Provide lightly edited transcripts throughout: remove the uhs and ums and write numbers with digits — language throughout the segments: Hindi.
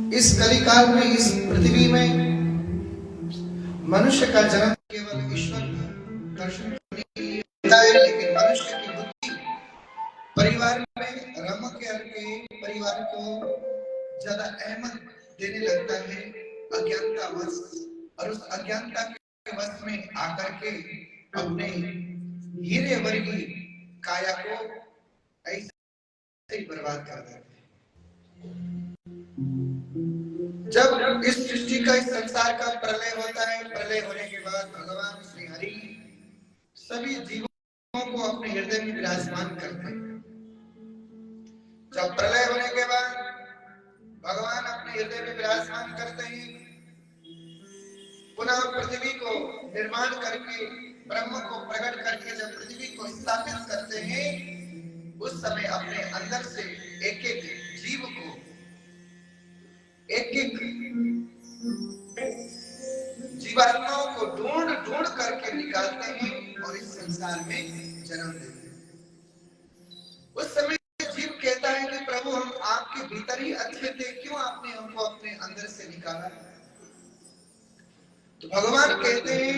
इस कलिकाल में, इस पृथ्वी में मनुष्य का जन्म केवल ईश्वर दर्शन करने के लिए होता है, लेकिन मनुष्य की बुद्धि परिवार में रम करके परिवार को ज्यादा अहमियत देने लगता है अज्ञानता वश, और उस अज्ञानता के वश में आकर के अपने हीरे वर्गी काया को ऐसे ही बर्बाद कर देते हैं। जब इस सृष्टि का, इस संसार का प्रलय होता है, प्रलय होने के बाद भगवान श्री हरि सभी जीवों को अपने हृदय में विराजमान करते हैं। जब प्रलय होने के बाद भगवान अपने हृदय में विराजमान करते हैं, पुनः पृथ्वी को निर्माण करके, ब्रह्म को प्रकट करके जब पृथ्वी को स्थापित करते हैं, उस समय अपने अंदर से एक एक जीव को, एक एक जीवात्माओं को ढूंढ ढूंढ करके निकालते हैं और इस संसार में जन्म देते हैं। उस समय जीव कहता है कि प्रभु, हम आपके भीतर ही अच्छे थे, क्यों आपने हमको अपने अंदर से निकाला? तो भगवान कहते हैं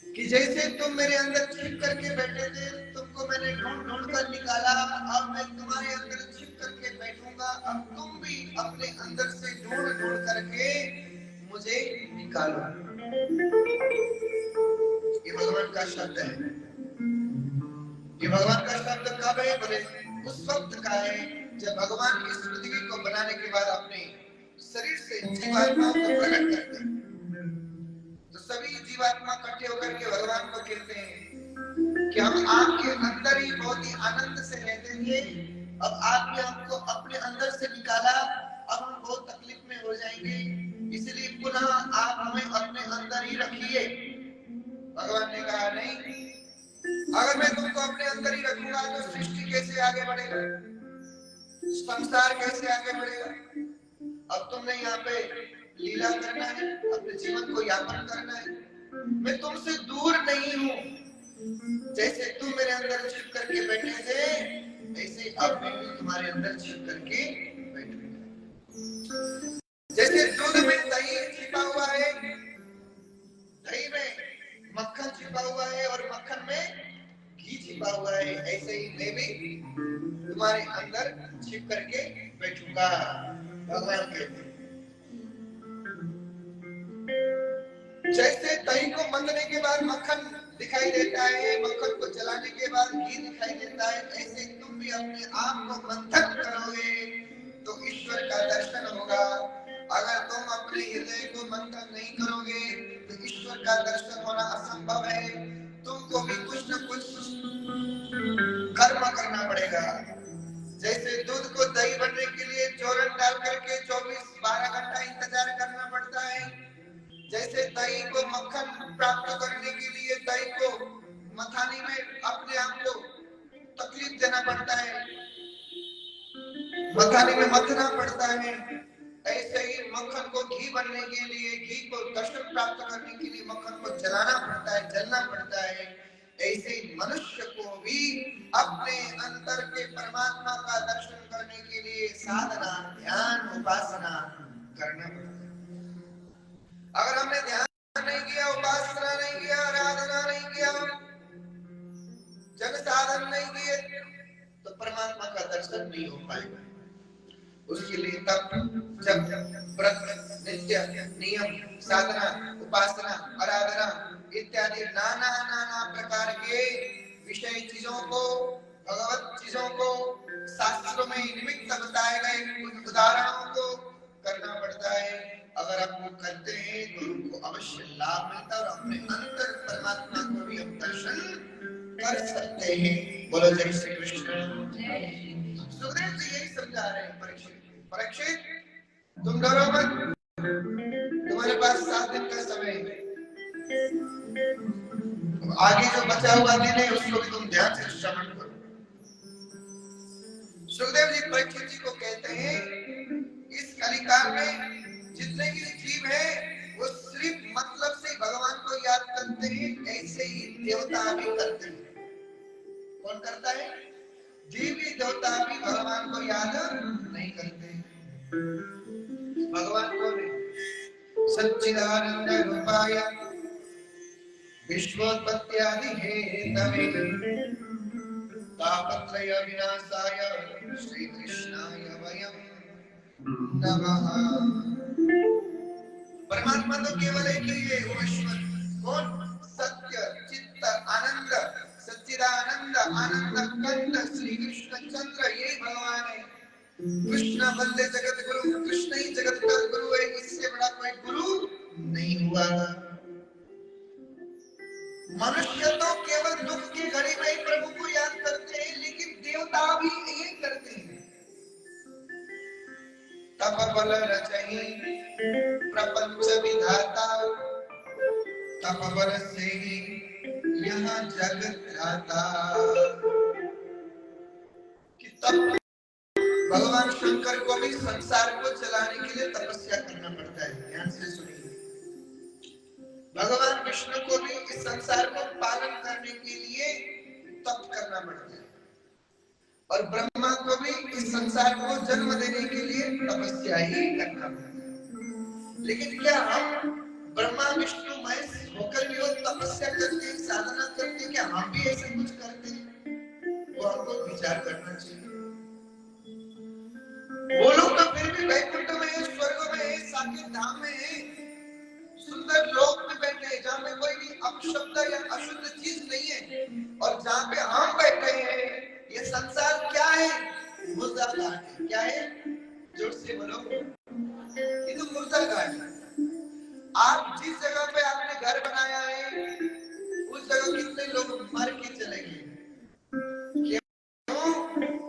कि जैसे तुम मेरे अंदर छिप करके बैठे थे, तुमको मैंने ढूंढ ढूंढ कर निकाला, अब मैं तुम्हारे अंदर छिप करके बैठूंगा, अब तुम भी अपने अंदर से ढूंढ ढूंढ करके मुझे निकालो। ये भगवान का शब्द है। ये भगवान का शब्द कब है? बोले उस वक्त का है जब भगवान इस पृथ्वी को बनाने के बाद अपने शरीर से जीवात्माओं को प्रकट करते हैं। तो सभी जीवात्मा इकट्ठे होकर के भगवान को कहते हैं कि हम आपके अंदर ही बहुत ही आनंद से रहते थे, अब आपने हमको अपने अंदर से निकाला, अब हम बहुत तकलीफ में हो जाएंगे, इसलिए पुनः आप हमें अपने अंदर ही रखिए। भगवान ने कहा नहीं, अगर मैं तुमको अपने अंदर ही रखूंगा तो सृष्टि कैसे आगे बढ़ेगा, संसार कैसे आगे बढ़ेगा? अब तुमने यहाँ पे लीला करना है, अपने जीवन को यापन करना है। मैं तुमसे दूर नहीं हूँ, जैसे तुम मेरे अंदर छिप करके बैठे थे, ऐसे अब मैं भी तुम्हारे अंदर छिप करके बैठूंगा। जैसे दूध में दही छिपा हुआ है, दही में मक्खन छिपा हुआ है और मक्खन में घी छिपा हुआ है, ऐसे ही मैं भी तुम्हारे अंदर छिप करके बैठूंगा। भगवान कहते हैं जैसे दही को मंथने के बाद मक्खन दिखाई देता है, मक्खन को जलाने के बाद घी दिखाई देता है, ऐसे तुम भी अपने आप को मंथन करोगे तो ईश्वर का दर्शन होगा। अगर तुम अपने हृदय को मंथन नहीं करोगे तो ईश्वर का दर्शन होना असंभव है। तुमको भी कुछ न कुछ कर्म करना पड़ेगा। जैसे दूध को दही बनने के लिए जोरन डाल करके 24-12 घंटा इंतजार करना पड़ता है, जैसे दही को मक्खन प्राप्त करने के लिए दही को मथानी में अपने आप को तकलीफ देना पड़ता है, मथानी में मथना पड़ता है, ऐसे ही मक्खन को घी बनने के लिए, घी को दर्शन प्राप्त करने के लिए मक्खन को जलाना पड़ता है, जलना पड़ता है। ऐसे ही मनुष्य को भी अपने अंदर के परमात्मा का दर्शन करने के लिए साधना, ध्यान, उपासना करना पड़ता है। अगर हमने ध्यान नहीं किया, उपासना नहीं किया, आराधना नहीं किया, जन साधन नहीं किए तो परमात्मा का दर्शन नहीं हो पाएगा। उसके लिए तब जब व्रत, नित्य नियम, साधना, उपासना, आराधना इत्यादि नाना नाना प्रकार के विषय चीजों को, भगवत चीजों को, शास्त्रों में निमित्त बताए गए उदाहरणों को करना पड़ता है। अगर आप वो करते हैं तो उनको अवश्य लाभ मिलता है और अपने अंतर परमात्मा को भी हम दर्शन कर सकते हैं। बोलो जय श्री कृष्ण। सुखदेव जी यही समझा रहे हैं परीक्षित, परीक्षित तुम डरो मत, तुम्हारे पास 7 दिन का समय है, आगे जो बचा हुआ दिन है उसको भी तुम ध्यान से श्रवण करो। सुखदेव जी परीक्षित जी को कहते हैं इस कलिकाल में जितने भी जीव हैं वो सिर्फ मतलब से भगवान को याद करते हैं, ऐसे ही देवता भी करते हैं। कौन करता है? जीव भी, देवता भी भगवान को याद नहीं करते हैं। भगवान कौन है? सच्चिदानंद रूपाय विश्वोत्पत्त्यादि हेतवे तापत्रय विनाशाय श्री कृष्णाय वयं नमः। परमात्मा तो केवल एक ही है, वो ईश्वर। कौन? सत्य चित्त आनंद, सच्चिदानंद आनंद कंद श्री कृष्ण चंद्र, ये भगवान है। कृष्ण बंदे जगत गुरु, कृष्ण ही जगत का गुरु है, इससे बड़ा कोई गुरु नहीं हुआ। मनुष्य तो केवल दुख की घड़ी में ही प्रभु को याद करते हैं, लेकिन देवता भी यही करते हैं। तप बल रचहि प्रपंच विधाता, तप बल से ही यह जगत त्राता। कि तब भगवान शंकर को भी संसार को चलाने के लिए तपस्या करना पड़ता है। ध्यान से सुनिए, भगवान विष्णु को भी इस संसार को पालन करने के लिए तप करना पड़ता है, और ब्रह्मा को भी इस संसार को जन्म देने के लिए तपस्या ही करना पड़ता है। लेकिन क्या हम ब्रह्मा विष्णु महेश होकर भी वो तपस्या करते हैं, साधना करते हैं? क्या हम भी ऐसे कुछ करते हैं? वो हमको विचार करना चाहिए। वो लोग तो फिर भी वैकुंठ में, स्वर्ग में, साकेत धाम में, सुंदर लोक में बैठे हैं, जहाँ पे कोई भी अपशब्द या अशुद्ध चीज नहीं है। और जहाँ पे हम बैठे हैं, ये संसार क्या है? मुर्दा घाट है। क्या है? जोर से बोलो, ये तो मुर्दा घाट है। आप जिस जगह पे आपने घर बनाया है, उस जगह कितने लोग मर के चले गए।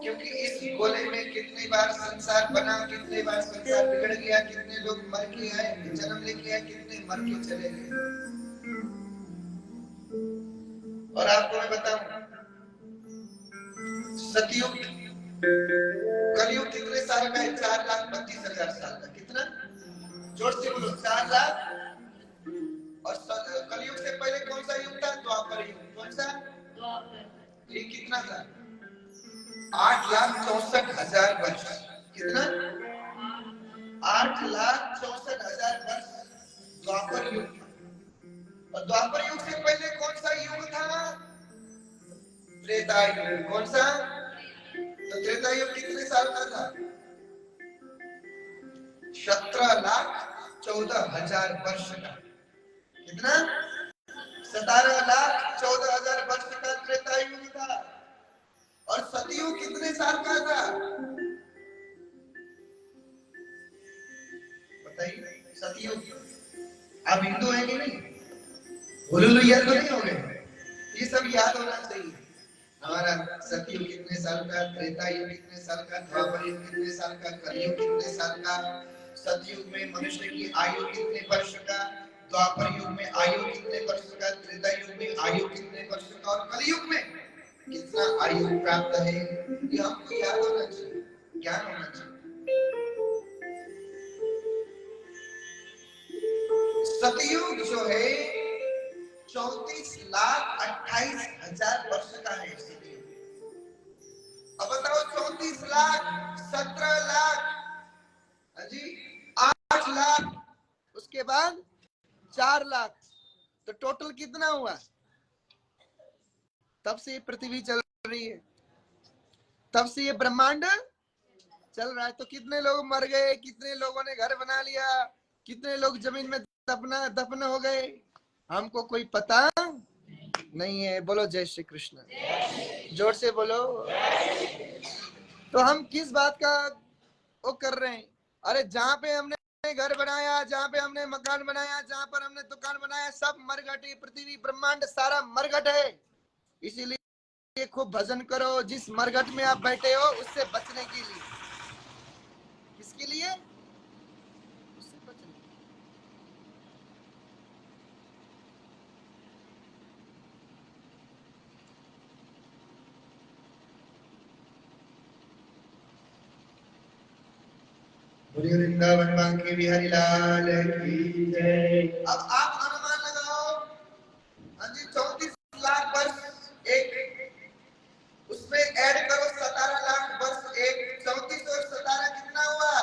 क्योंकि इस गोले में कितनी बार संसार बना, कितने बार संसार बिगड़ गया, कितने लोग मर के आए, जन्म लेके आए, कितने मर के चले गए। और आपको मैं बताऊं, सतयुग कलयुग कितने साल का है? 4,32,000 साल का। कितना? जोर से बोलो, 4 लाख। और कलयुग से पहले कौन सा युग था? द्वापर युग। कौन सा? द्वापर। ये कितना था? 8,64,000 वर्ष। कितना? 8,64,000 वर्ष द्वापर युग था। और द्वापर युग से पहले कौन सा युग था? त्रेता युग। कौन सा? तो त्रेता युग कितने साल का था? 17,14,000 वर्ष का। कितना? 17,14,000 वर्ष का त्रेता युग था। और सतयुग कितने साल का था? बताइए। सतयुग, आप हिंदू हैं कि नहीं? हुलुलुया तो नहीं हो गए? ये सब याद होना चाहिए। हमारा सतयुग कितने साल का, त्रेता युग कितने साल का, द्वापर युग कितने साल का, कलयुग कितने साल का। सतयुग में मनुष्य की आयु कितने वर्ष का, द्वापर युग में आयु कितने वर्ष का, त्रेता युग में आयु कितने वर्ष का, और कलयुग में कितना आयु प्राप्त है, ये हमको याद होना चाहिए, ज्ञान होना चाहिए। सतयुग जो है 34,28,000 वर्ष का है। अब बताओ, 34 लाख, 17 लाख, जी 8 लाख, उसके बाद 4 लाख, तो टोटल कितना हुआ? तब से ये पृथ्वी चल रही है, तब से ये ब्रह्मांड चल रहा है। तो कितने लोग मर गए, कितने लोगों ने घर बना लिया, कितने लोग जमीन में दफन हो गए, हमको कोई पता नहीं है। बोलो जय श्री कृष्ण, जोर से बोलो। तो हम किस बात का वो कर रहे हैं? अरे जहाँ पे हमने घर बनाया, जहाँ पे हमने मकान बनाया, जहाँ पर हमने दुकान बनाया, सब मरघट है। पृथ्वी ब्रह्मांड सारा मरघट है। इसीलिए खूब भजन करो, जिस मरघट में आप बैठे हो उससे बचने के लिए। किसके लिए? उससे बचने। वृंदावन बांके बिहारी लाल की जय। अब आप अनुमान लगाओ, हाँ जी, 34 लाख वर्ष एक, उसमें ऐड करो 17 लाख वर्ष एक, 34 और 17 कितना हुआ?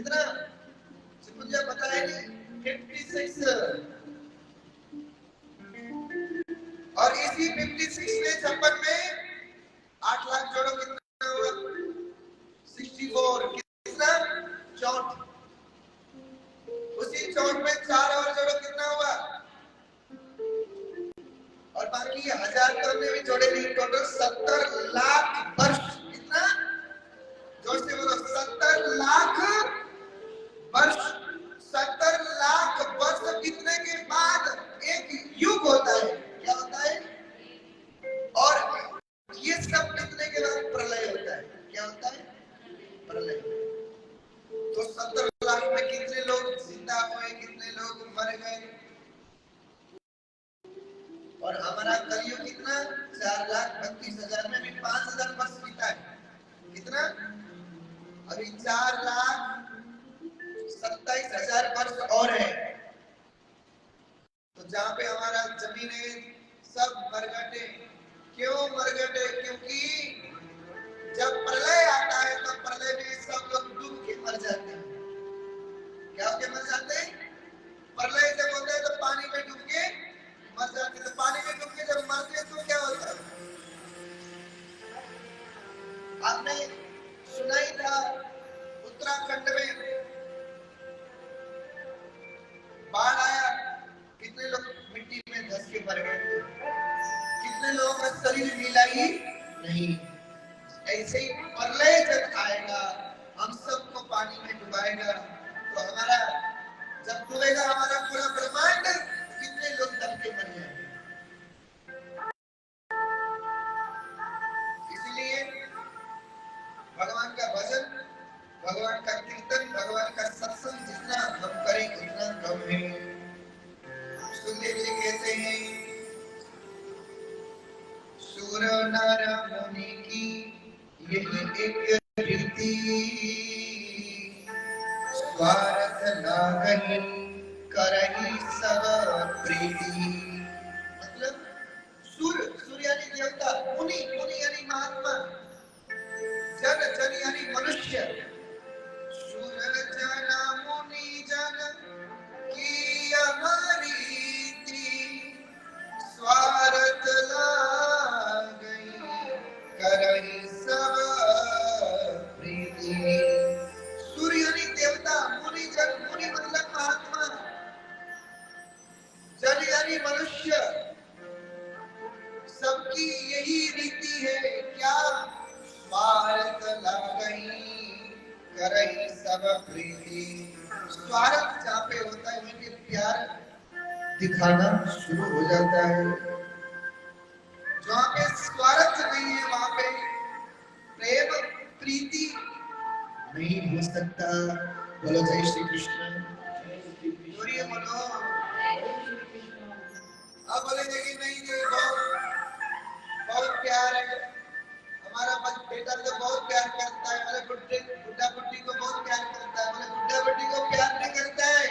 कितना मुझे पता है नहीं 56 और इसी 56 में 56 में 8 लाख जोड़ो कितना हुआ 64 कितना 64 उसी 64 में 4 और जोड़ो कितना हुआ और बाकी 1000 तो हमने भी जोड़े नहीं टोटल 70 लाख वर्ष कितना जोर से बोलो 70 लाख वर्ष 70 लाख वर्ष बीतने के बाद एक युग होता है क्या होता है और ये सब बीतने के बाद प्रलय होता है क्या होता है प्रलय तो 70 लाख में कितने लोग जिंदा हुए कितने लोग मर गए और हमारा कलयुग कितना 4,32,000 में भी 5,000 वर्ष बीता है कितना अभी 4,27,000 वर्ष और है तो जहाँ पे हमारा जमीन है सब मरघटे क्यों मरघटे क्योंकि जब प्रलय आता है तो प्रलय में सब लोग डूब के मर जाते हैं क्या होके मर जाते हैं प्रलय जब होता है तो पानी में डूब के मर जाते तो पानी में डूब के जब मरते तो क्या होता है आपने सुना ही था उत्तराखंड में बाढ़ आया कितने लोग मिट्टी में धंस के मर गए कितने लोगों का शरीर मिला ही नहीं ऐसे ही प्रलय जब आएगा हम सबको पानी में डुबाएगा तो हमारा जब डूबेगा हमारा पूरा ब्रह्मांड कितने लोग दब के मर जाएंगे इसीलिए भगवान का भजन भगवान का कीर्तन भगवान का सत्संग जितना हम करें उतना कम है सुखदेव जी कहते हैं सुर नर मुनि की यही एक रीति स्वार्थ लागहि करहि सब प्रीति मतलब सुर यानी देवता मुनि मुनि यानी महात्मा जन जन यानी मनुष्य सुर जन मुनि जन की अमरीति स्वार्थ लागहि करहि सब प्रीति सूर्य यानी देवता मुनि जन मुनि मतलब महात्मा जन यानी मनुष्य सबकी यही रीति है क्या स्वार्थ लागहि करहि सब प्रीति स्वार्थ जहाँ पे होता है वहीं पे प्यार दिखाना शुरू हो जाता है जहाँ पे स्वार्थ नहीं है वहाँ पे प्रेम प्रीति नहीं हो सकता बोलो जय श्री कृष्ण बोलो अब बोलेंगे कि नहीं जी बहुत प्यार है हमारा बेटा तो बहुत प्यार करता है हमारे बुढ़ा बुढ़ी को बहुत प्यार करता है हमारे बुढ़ा बुढ़ी को प्यार नहीं करता है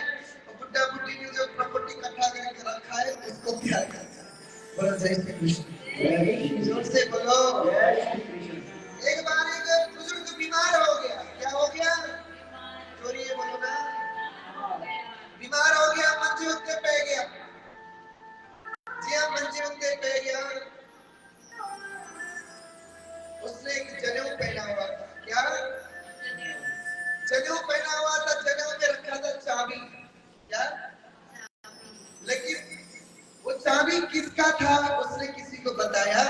और बुढ़ा बुढ़ी ने जो प्रॉपर्टी इकट्ठा करके रखा है उसको प्यार करता है बोलो जय श्री कृष्ण जोर से बोलो एक बार एक बुजुर्ग बीमार हो गया क्या हो गया चोरी बोलो ना बीमार हो गया मंजे उत्ते पे गया जी हाँ मंजे उत्ते पे गया उसने एक जनेऊ पहना हुआ था क्या जनेऊ पहना हुआ था जनेऊ में रखा था चाबी क्या लेकिन वो चाबी किसका था उसने किसी को बताया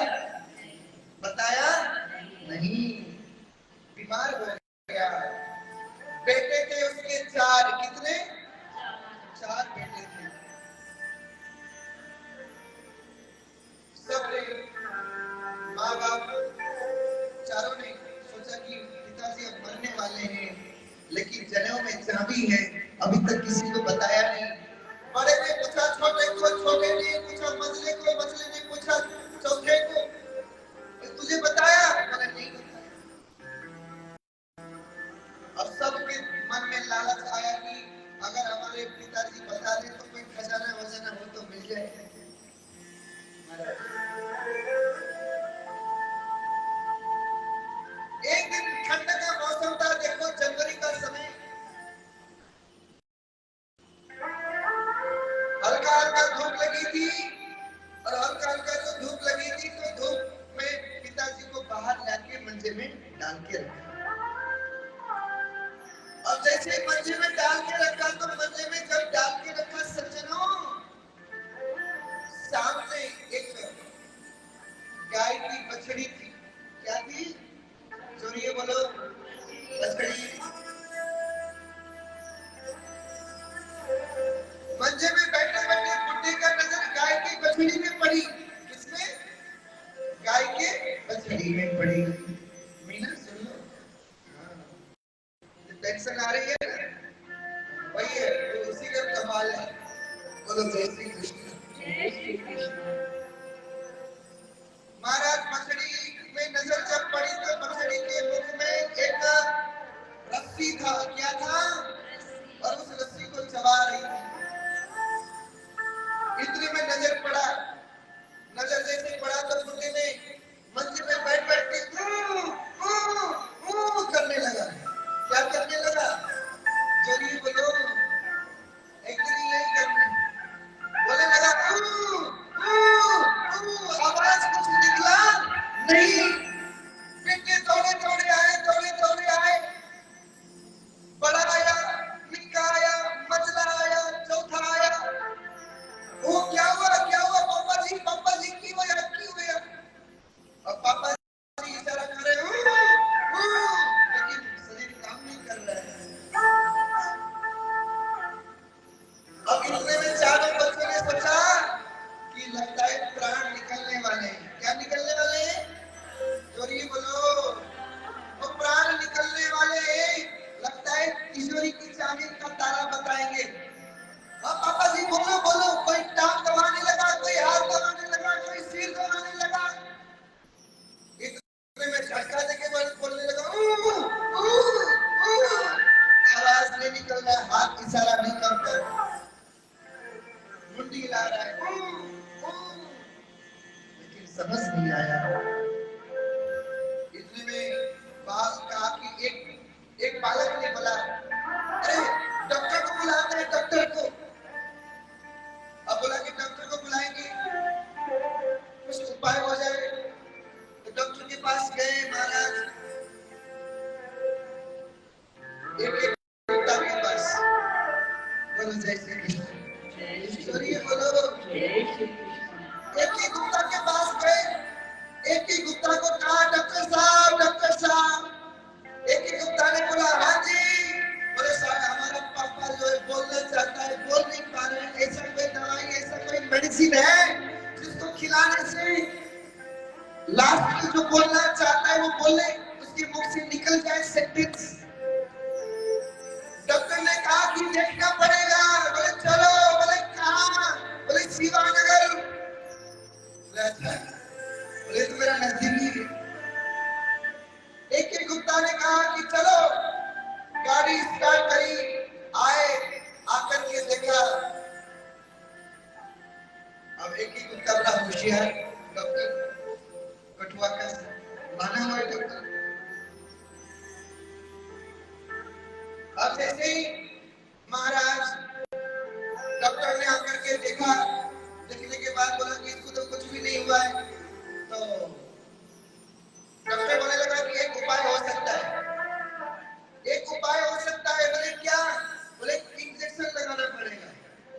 नहीं बीमार हो गया बेटे थे उसके 4 कितने 4 बेटे थे सब माँ बाप चारों ने सोचा कि पिताजी अब मरने वाले हैं लेकिन जनेऊ में चाबी है अभी तक किसी को बताया नहीं बड़े ने पूछा छोटे को छोटे ने पूछा मझले को मझले ने पूछा चौथे को तुझे बताया मैंने नहीं बताया अब सबके मन में लालच आया कि अगर हमारे पिताजी बता दे तो कोई खजाना वजाना हो तो मिल जाए एक दिन ठंड का मौसम था देखो जनवरी का समय जैसे मंजे में डाल के रखा, तो मंजे में जब डाल के रखा सज्जनों, सामने एक गाय की बछड़ी थी। क्या थी? जोरिए बोलो। बछड़ी। मंजे में बैठे बैठे बुड्ढे का नजर गाय की बछड़ी में पड़ी। किसमें? गाय के बछड़ी में पड़ी। मीना सुन लो, टेंशन आ रही है ना, वही है, तो उसी का कमाल है। बोलो जय श्री कृष्ण। महाराज बछड़ी में नजर जब पड़ी तो बछड़ी के मुख में एक रस्सी था। क्या था? और उस रस्सी को चबा रही थी। इतने में नजर पड़ा। नजर जैसे पड़ा तो बुढ़े ने मंच में बैठ बैठ के करने लगा। क्या करने लगा? जोरिए बोलो। एक दिन यही करने बोलने लगा, आवाज कुछ निकला नहीं। बेटे दौड़े दौड़े आए, दौड़े दौड़े आए। बड़ा आया, निक्का आया, मझला आया, चौथा आया। वो क्या हुआ पापा जी की हुआ और पापा जी इशारा कर रहे हो, लेकिन शरीर काम नहीं कर रहा है। अब इतने में चारों बच्चों ने सोचा कि लगता है प्राण निकलने वाले हैं। क्या निकलने वाले हैं? जोरिए बोलो। वो प्राण निकलने वाले हैं। लगता है तिजोरी की चाबी का ताला बताएंगे। पापा जी बोलो बोलो। कोई टांग दबाने लगा, कोई हाथ दबाने लगा, कोई सिर दबाने लगा। इतने में झटका देके बोलने लगा, आवाज नहीं निकल रहा, हाथ इशारा नहीं करता, मुंडी हिला रहा है, लेकिन समझ नहीं आया। इतने में बाल कहा कि एक बालक ने बोला, अरे डॉक्टर को बुलाते हैं, डॉक्टर को। अब बोला कि डॉक्टर को बुलाएंगे, कुछ उपाय हो जाए। तो डॉक्टर के पास गए महाराज। एक कुत्ता के पास। बोलो जय श्री कृष्ण। जोरिए बोलो। एक ही कुत्ता के पास गए। एक ही कुत्ता को कहा, डॉक्टर साहब, डॉक्टर साहब। एक ही कुत्ता ने बोला, हाँ जी। बोले साहब, हमारा पापा जो है बोलना चाहता है, बोल नहीं पा रहे हैं। ऐसा कोई दवाई, ऐसा कोई मेडिसिन है जिसको खिलाने से लास्ट में जो बोलना चाहता है वो बोले, उसके मुख से निकल जाए सेंटेंस। डॉक्टर ने कहा कि देखना पड़ेगा। बोले चलो। बोले कहाँ? बोले शिवानगर। बोले तो मेरा नजदीकी है। एक ही कुत्ता ने कहा कि चलो। गाड़ी स्टार्ट करी, आए, आकर के देखा। अब एक ही कुत्ता बड़ा होशियार डॉक्टर, कठुआ का माना हुआ डॉक्टर। अब जैसे ही महाराज डॉक्टर ने आकर के देखा, देखने के बाद बोला कि इसको तो कुछ भी नहीं हुआ है। तो डॉक्टर बोलने लगा कि एक उपाय हो सकता है, एक उपाय हो सकता है। बोले क्या? बोले इंजेक्शन लगाना पड़ेगा।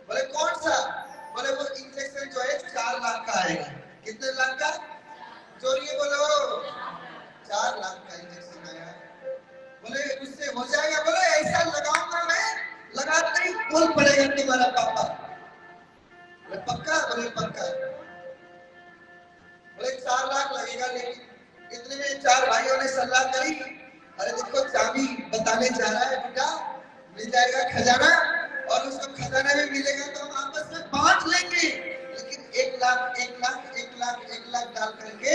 बोले कौन सा? बोले वो इंजेक्शन जो है 4 लाख का आएगा। कितने लाख का? जोरिए बोलो। 4 लाख का इंजेक्शन आया। बोले उससे हो जाएगा? बोले ऐसा लगाऊंगा मैं, लगाते ही बोल पड़ेगा तुम्हारा पापा। बोले पक्का? बोले पक्का। बोले 4 लाख लगेगा, लेकिन इतने में 4 भाइयों ने सलाह करी, अरे देखो चाबी बताने जा रहा है बेटा, मिल जाएगा खजाना, और उसको खजाना में मिलेगा तो हम आपस में बांट लेंगे, लेकिन 1 लाख 1 लाख 1 लाख 1 लाख डाल करके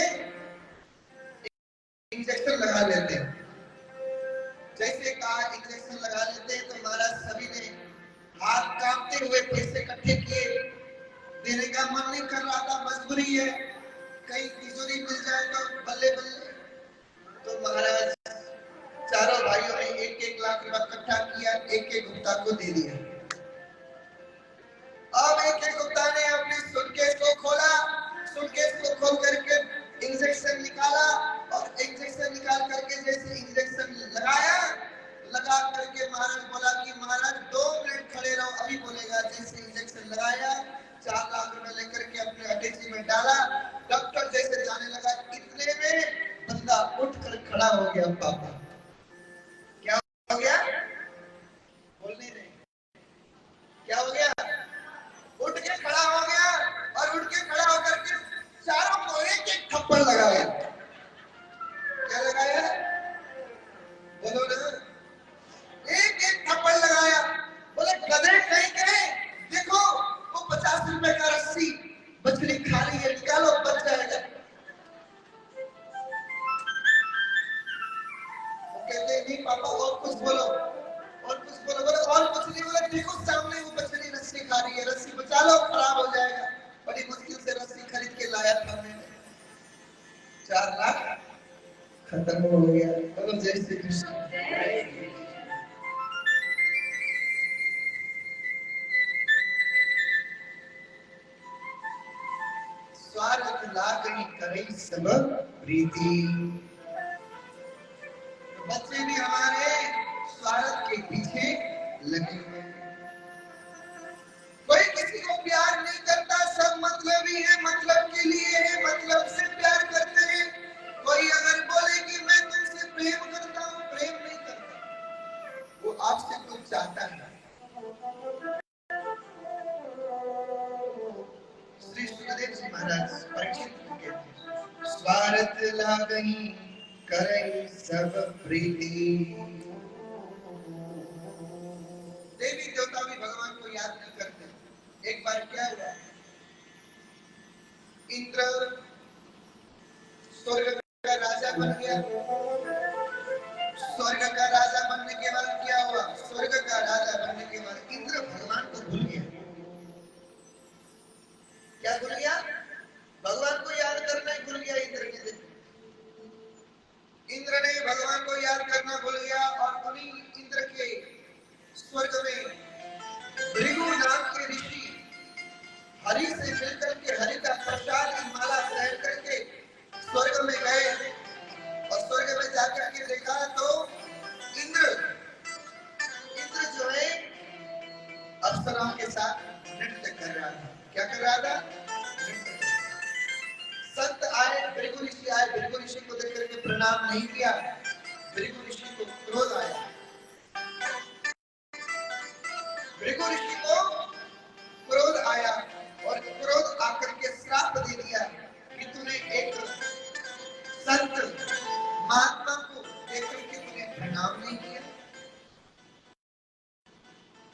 इंजेक्शन लगा लेते हैं। जैसे कहा इंजेक्शन लगा लेते हैं तो महाराज सभी ने हाथ कांपते हुए पैसे इकट्ठे किए। देने का मन नहीं कर रहा था, मजबूरी है, कहीं तिजोरी मिल जाए तो बल्ले बल्ले। तो महाराज चारों भाइयों ने 1-1 लाख रुपया इकट्ठा किया, एक-एक गुप्ता को दे दिया। अब एक-एक गुप्ता ने अपने सूटकेस को खोला, सूटकेस को खोल करके इंजेक्शन निकाला, और इंजेक्शन निकाल करके जैसे इंजेक्शन लगाया, लगा करके महाराज गया। जैसे इंजेक्शन लगाया, 4 लाख रुपए लेकर के अपने अटैची में डाला, डॉक्टर जैसे जाने लगा, इतने में बंदा उठकर खड़ा हो गया। पापा क्या हो गया? बोलने नहीं, क्या हो गया? उठ के खड़ा हो गया और उठ के खड़ा होकर के चारों को एक एक थप्पड़ लगाया। क्या लगाया? बोलो ना। एक एक थप्पड़ लगाया। बोले गधे कहीं गए, देखो वो 50 रुपए का रस्सी मछली खा रही है, निकालो बच जाएगा। वो कहते नहीं पापा और कुछ बोलो, और कुछ बोलो। बोले और कुछ नहीं। बोले देखो सामने वो मछली रस्सी खा रही है, रस्सी बचा लो खराब हो जाएगा। बड़ी मुश्किल से रस्सी खरीद के लाया था मैंने। 4 लाख खत्म हो गया। बोलो जय श्री कृष्ण। स्वार्थ लागनी करे सब प्रीति। बच्चे भी हमारे स्वार्थ के पीछे लगे हुए हैं। कोई किसी को प्यार नहीं करता, सब मतलबी है, मतलब के लिए है, मतलब से प्यार करते हैं। कोई अगर बोले कि मैं तुमसे प्रेम करता हूँ, प्रेम नहीं करता, वो आपसे कुछ चाहता है। श्री सुखदेव जी महाराज परीक्षित को कहते हैं, स्वार्थ लागनी करे सब प्रीति। देवी देवता भी भगवान को याद नहीं करते। एक बार क्या हुआ, इंद्र स्वर्ग का राजा बन गया। स्वर्ग का राजा बनने के बाद क्या हुआ, स्वर्ग का राजा बनने के बाद इंद्र भगवान को भूल गया। क्या भूल गया? भगवान को याद करना ही भूल गया। इंद्र ने भगवान को याद करना भूल गया और उन्हीं इंद्र के स्वर्ग में भृगु नाम के ऋषि हरि से मिलकर के हरि का प्रसाद की माला ग्रहण करके स्वर्ग में गए और स्वर्ग में जाकर के देखा तो इंद्र जो है अप्सराओं के साथ नृत्य कर रहा था। क्या कर रहा था? संत आए, भृगु ऋषि आए, भृगु ऋषि को देख करके प्रणाम नहीं किया। भृगु ऋषि को क्रोध आया। भृगु ऋषि को क्रोध आया और क्रोध आकर के श्राप दे दिया कि तूने एक संत महात्मा को देख करके तूने प्रणाम नहीं किया,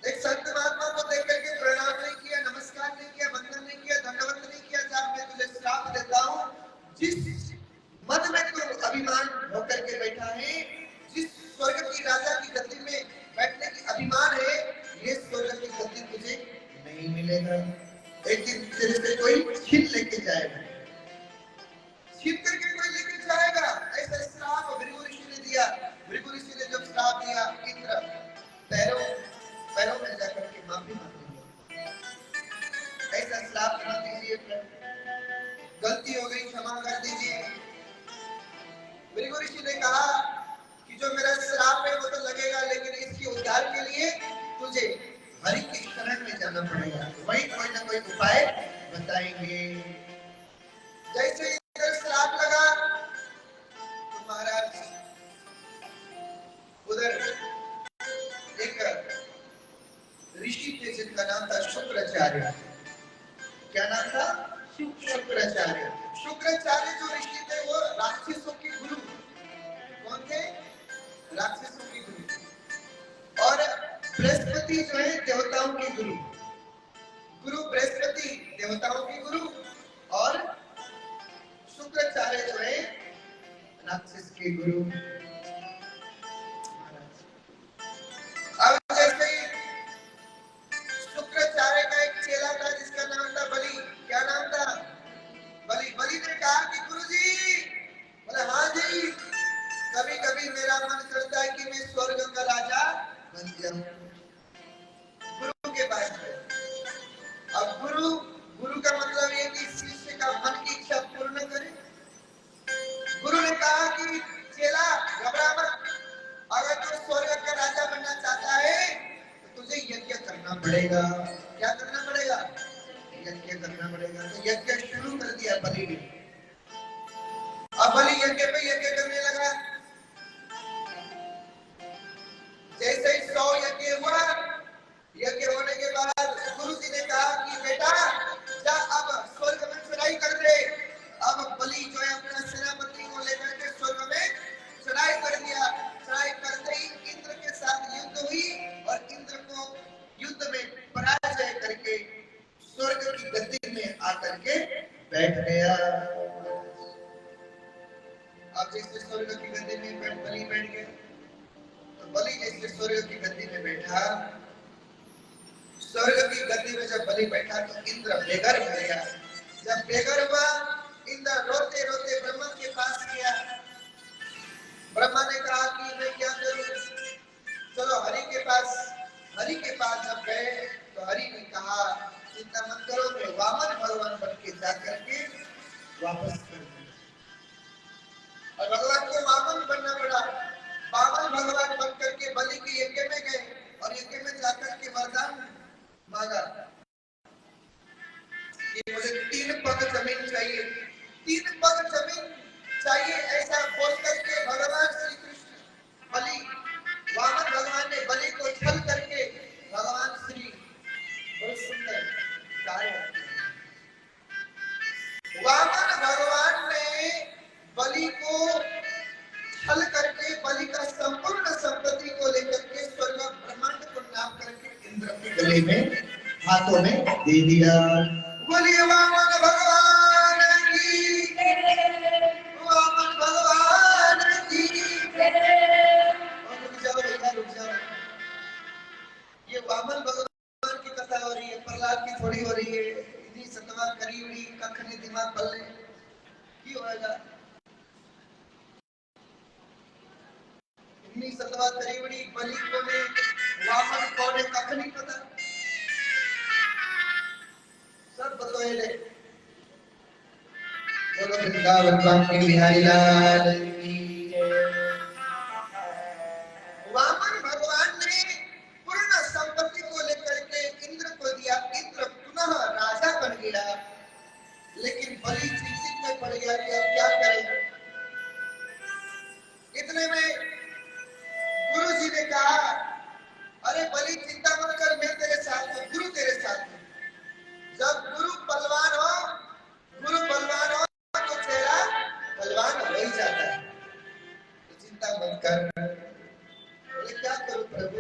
एक संत महात्मा को देख करके प्रणाम नहीं किया, नमस्कार नहीं किया, वंदन नहीं किया, दंडवत नहीं किया। जब मैं तुझे श्राप देता हूँ, जिस मद में तू अभिमान होकर के बैठा है, जिस स्वर्ग की राजा की गद्दी में बैठने की अभिमान है, ये स्वर्ग की गद्दी तुझे नहीं मिलेगा। एक दिन तेरे से कोई छीन लेके जाएगा, छीन करके कोई लेके जाएगा। ऐसा श्राप भृगु ऋषि ने दिया। भृगु ऋषि ने जब श्राप दिया, इंद्र पैरों में जाकर के माफी मांगी, ऐसा श्राप मत दीजिए, गलती हो गई, क्षमा कर दीजिए। भृगु ऋषि ने कहा कि जो मेरा श्राप है वो तो लगेगा, लेकिन इसके उद्धार के लिए तुझे हरि की शरण में जाना पड़ेगा, वही कोई ना कोई उपाय बताएंगे। जैसे इधर श्राप लगा तो महाराज उधर एक ऋषि थे जिनका नाम था शुक्राचार्य। क्या नाम था? शुक्राचार्य। शुक्राचार्य जो ऋषि थे वो राक्षसों के गुरु। कौन थे? राक्षसों के गुरु। और बृहस्पति जो है देवताओं के गुरु। गुरु बृहस्पति देवताओं के गुरु और शुक्राचार्य जो है राक्षस के गुरु। अब जैसे शुक्राचार्य का एक चेला था जिसका नाम था बलि। क्या नाम था? बलि। बलि ने कहा कि गुरुजी, बोले हाँ जी, कभी कभी मेरा मन करता है कि मैं स्वर्ग का राजा बन जाऊं। गुरु के पास गए। अब गुरु का मतलब ये कि शिष्य का मन की इच्छा पूर्ण करे। गुरु ने कहा कि चेला घबरा मत, अगर तू स्वर्ग का राजा बनना चाहता है तो तुझे यज्ञ करना पड़ेगा। क्या करना पड़ेगा? यज्ञ करना पड़ेगा। तो यज्ञ शुरू कर दिया बलि ने। अब बलि यज्ञ पे यज्ञ करने लगा। जैसे ही 100 यज्ञ हुआ, यज्ञ होने के बाद गुरु जी ने कहा कि बेटा जा अब स्वर्ग में चढ़ाई कर दे। अब बलि जो है अपना सेनापति को लेकर के स्वर्ग में चढ़ाई कर दिया। चढ़ाई करते ही इंद्र के साथ युद्ध हुई और इंद्र को युद्ध में पराजय करके स्वर्ग की गद्दी में आकर के बैठ गया। अब जैसे स्वर्ग की गद्दी में बलि बैठ गया, तो बलि जैसे स्वर्ग की गद्दी में बैठा, स्वर्ग की गद्दी में जब बलि बैठा तो इंद्र बेघर हो गया। जब बेघर हुआ, इंद्र रोते रोते ब्रह्मा के पास गया। ब्रह्मा ने कहा कि मैं क्या करूं? चलो हरि के पास। हरि के पास जब गए तो हरि ने कहा चिंता मत करो, मैं वामन भगवान बन के जाकर के वापस कर दूंगा। और भगवान को वामन बनना पड़ा। वामन भगवान बन करके बलि के यज्ञ में गए और यज्ञ में जाकर के वरदान मांगा कि मुझे 3 पग जमीन चाहिए, 3 पग जमीन चाहिए, ऐसा बोल करके भगवान श्री कृष्ण बलि वामन भगवान ने बलि को छल करके भगवान श्री बहुत सुंदर कार्य। वामन भगवान ने बलि को छल करके बलि का संपूर्ण संपत्ति को लेकर के स्वर्ग ब्रह्मांड को नाप करके इंद्र के गले में हाथों में दे दिया। बोलिए वामन भगवान की, वामन भगवान की। रुक जाओ भैया, रुक जाओ। ये वामन भगवान की कथा हो रही है, प्रहलाद की थोड़ी हो रही है। इतनी सतवा करी हुई कख ने दिमाग पल्ले की होएगा। इतनी सतवा करी हुई बलि को ने वामन को ने कख नहीं पता, सब बताए ले। बोलो वृंदावन काशी बिहारी लाल की जय। वामन भगवान ने पूर्ण संपत्ति को लेकर के इंद्र को दिया। इंद्र पुनः राजा बन गया, लेकिन बलि चिंतित में पड़ गया कि अब क्या करें। इतने में गुरु जी ने कहा, अरे बलि चिंता मत कर, मैं तेरे साथ हूं, गुरु तेरे साथ हूं। जब गुरु बलवान हो तो चेहरा बलवान हो ही जाता है। तो चिंता मत कर। बोले क्या करूं प्रभु?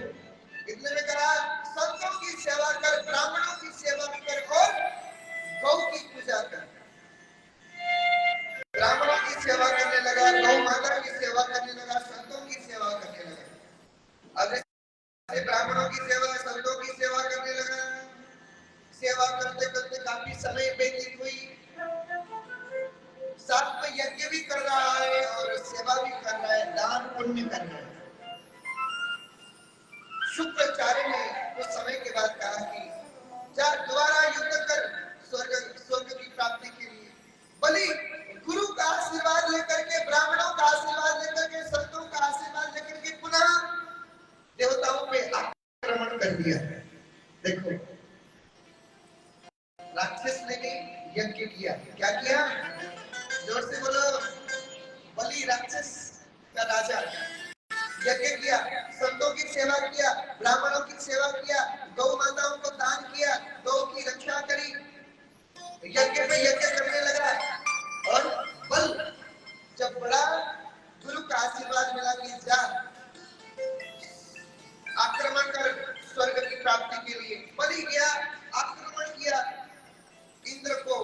इतने में कहा संतों की सेवा कर, ब्राह्मणों की सेवा कर और गौ की पूजा कर। ब्राह्मणों की सेवा करने लगा, गौ माता की सेवा करने लगा, संतों की सेवा करने लगा। अब ब्राह्मणों की सेवा, संतों की सेवा करने लगा। सेवा करते करते काफी समय व्यतीत हुई। साथ में यज्ञ भी कर रहा है और सेवा भी कर रहा है, दान पुण्य कर रहा है। शुक्राचार्य ने कुछ समय के बाद कहा कि जा दोबारा युद्ध कर स्वर्ग की प्राप्ति के लिए। बलि गुरु का आशीर्वाद लेकर के, ब्राह्मणों का आशीर्वाद लेकर के, संतों का आशीर्वाद लेकर के पुनः देवताओं पे आक्रमण कर दिया। देखो राक्षस ने भी यज्ञ किया। क्या किया? जोर से बोलो। बलि राक्षस का राजा यज्ञ किया, संतों की सेवा किया, ब्राह्मणों की सेवा किया, गौ माताओं को दान किया, गौ की रक्षा करी, यज्ञ पे यज्ञ करने लगा। और बल जब बड़ा गुरु का आशीर्वाद मिला कि जा आक्रमण कर स्वर्ग की प्राप्ति के लिए, बलि गया, आक्रमण किया, इंद्र को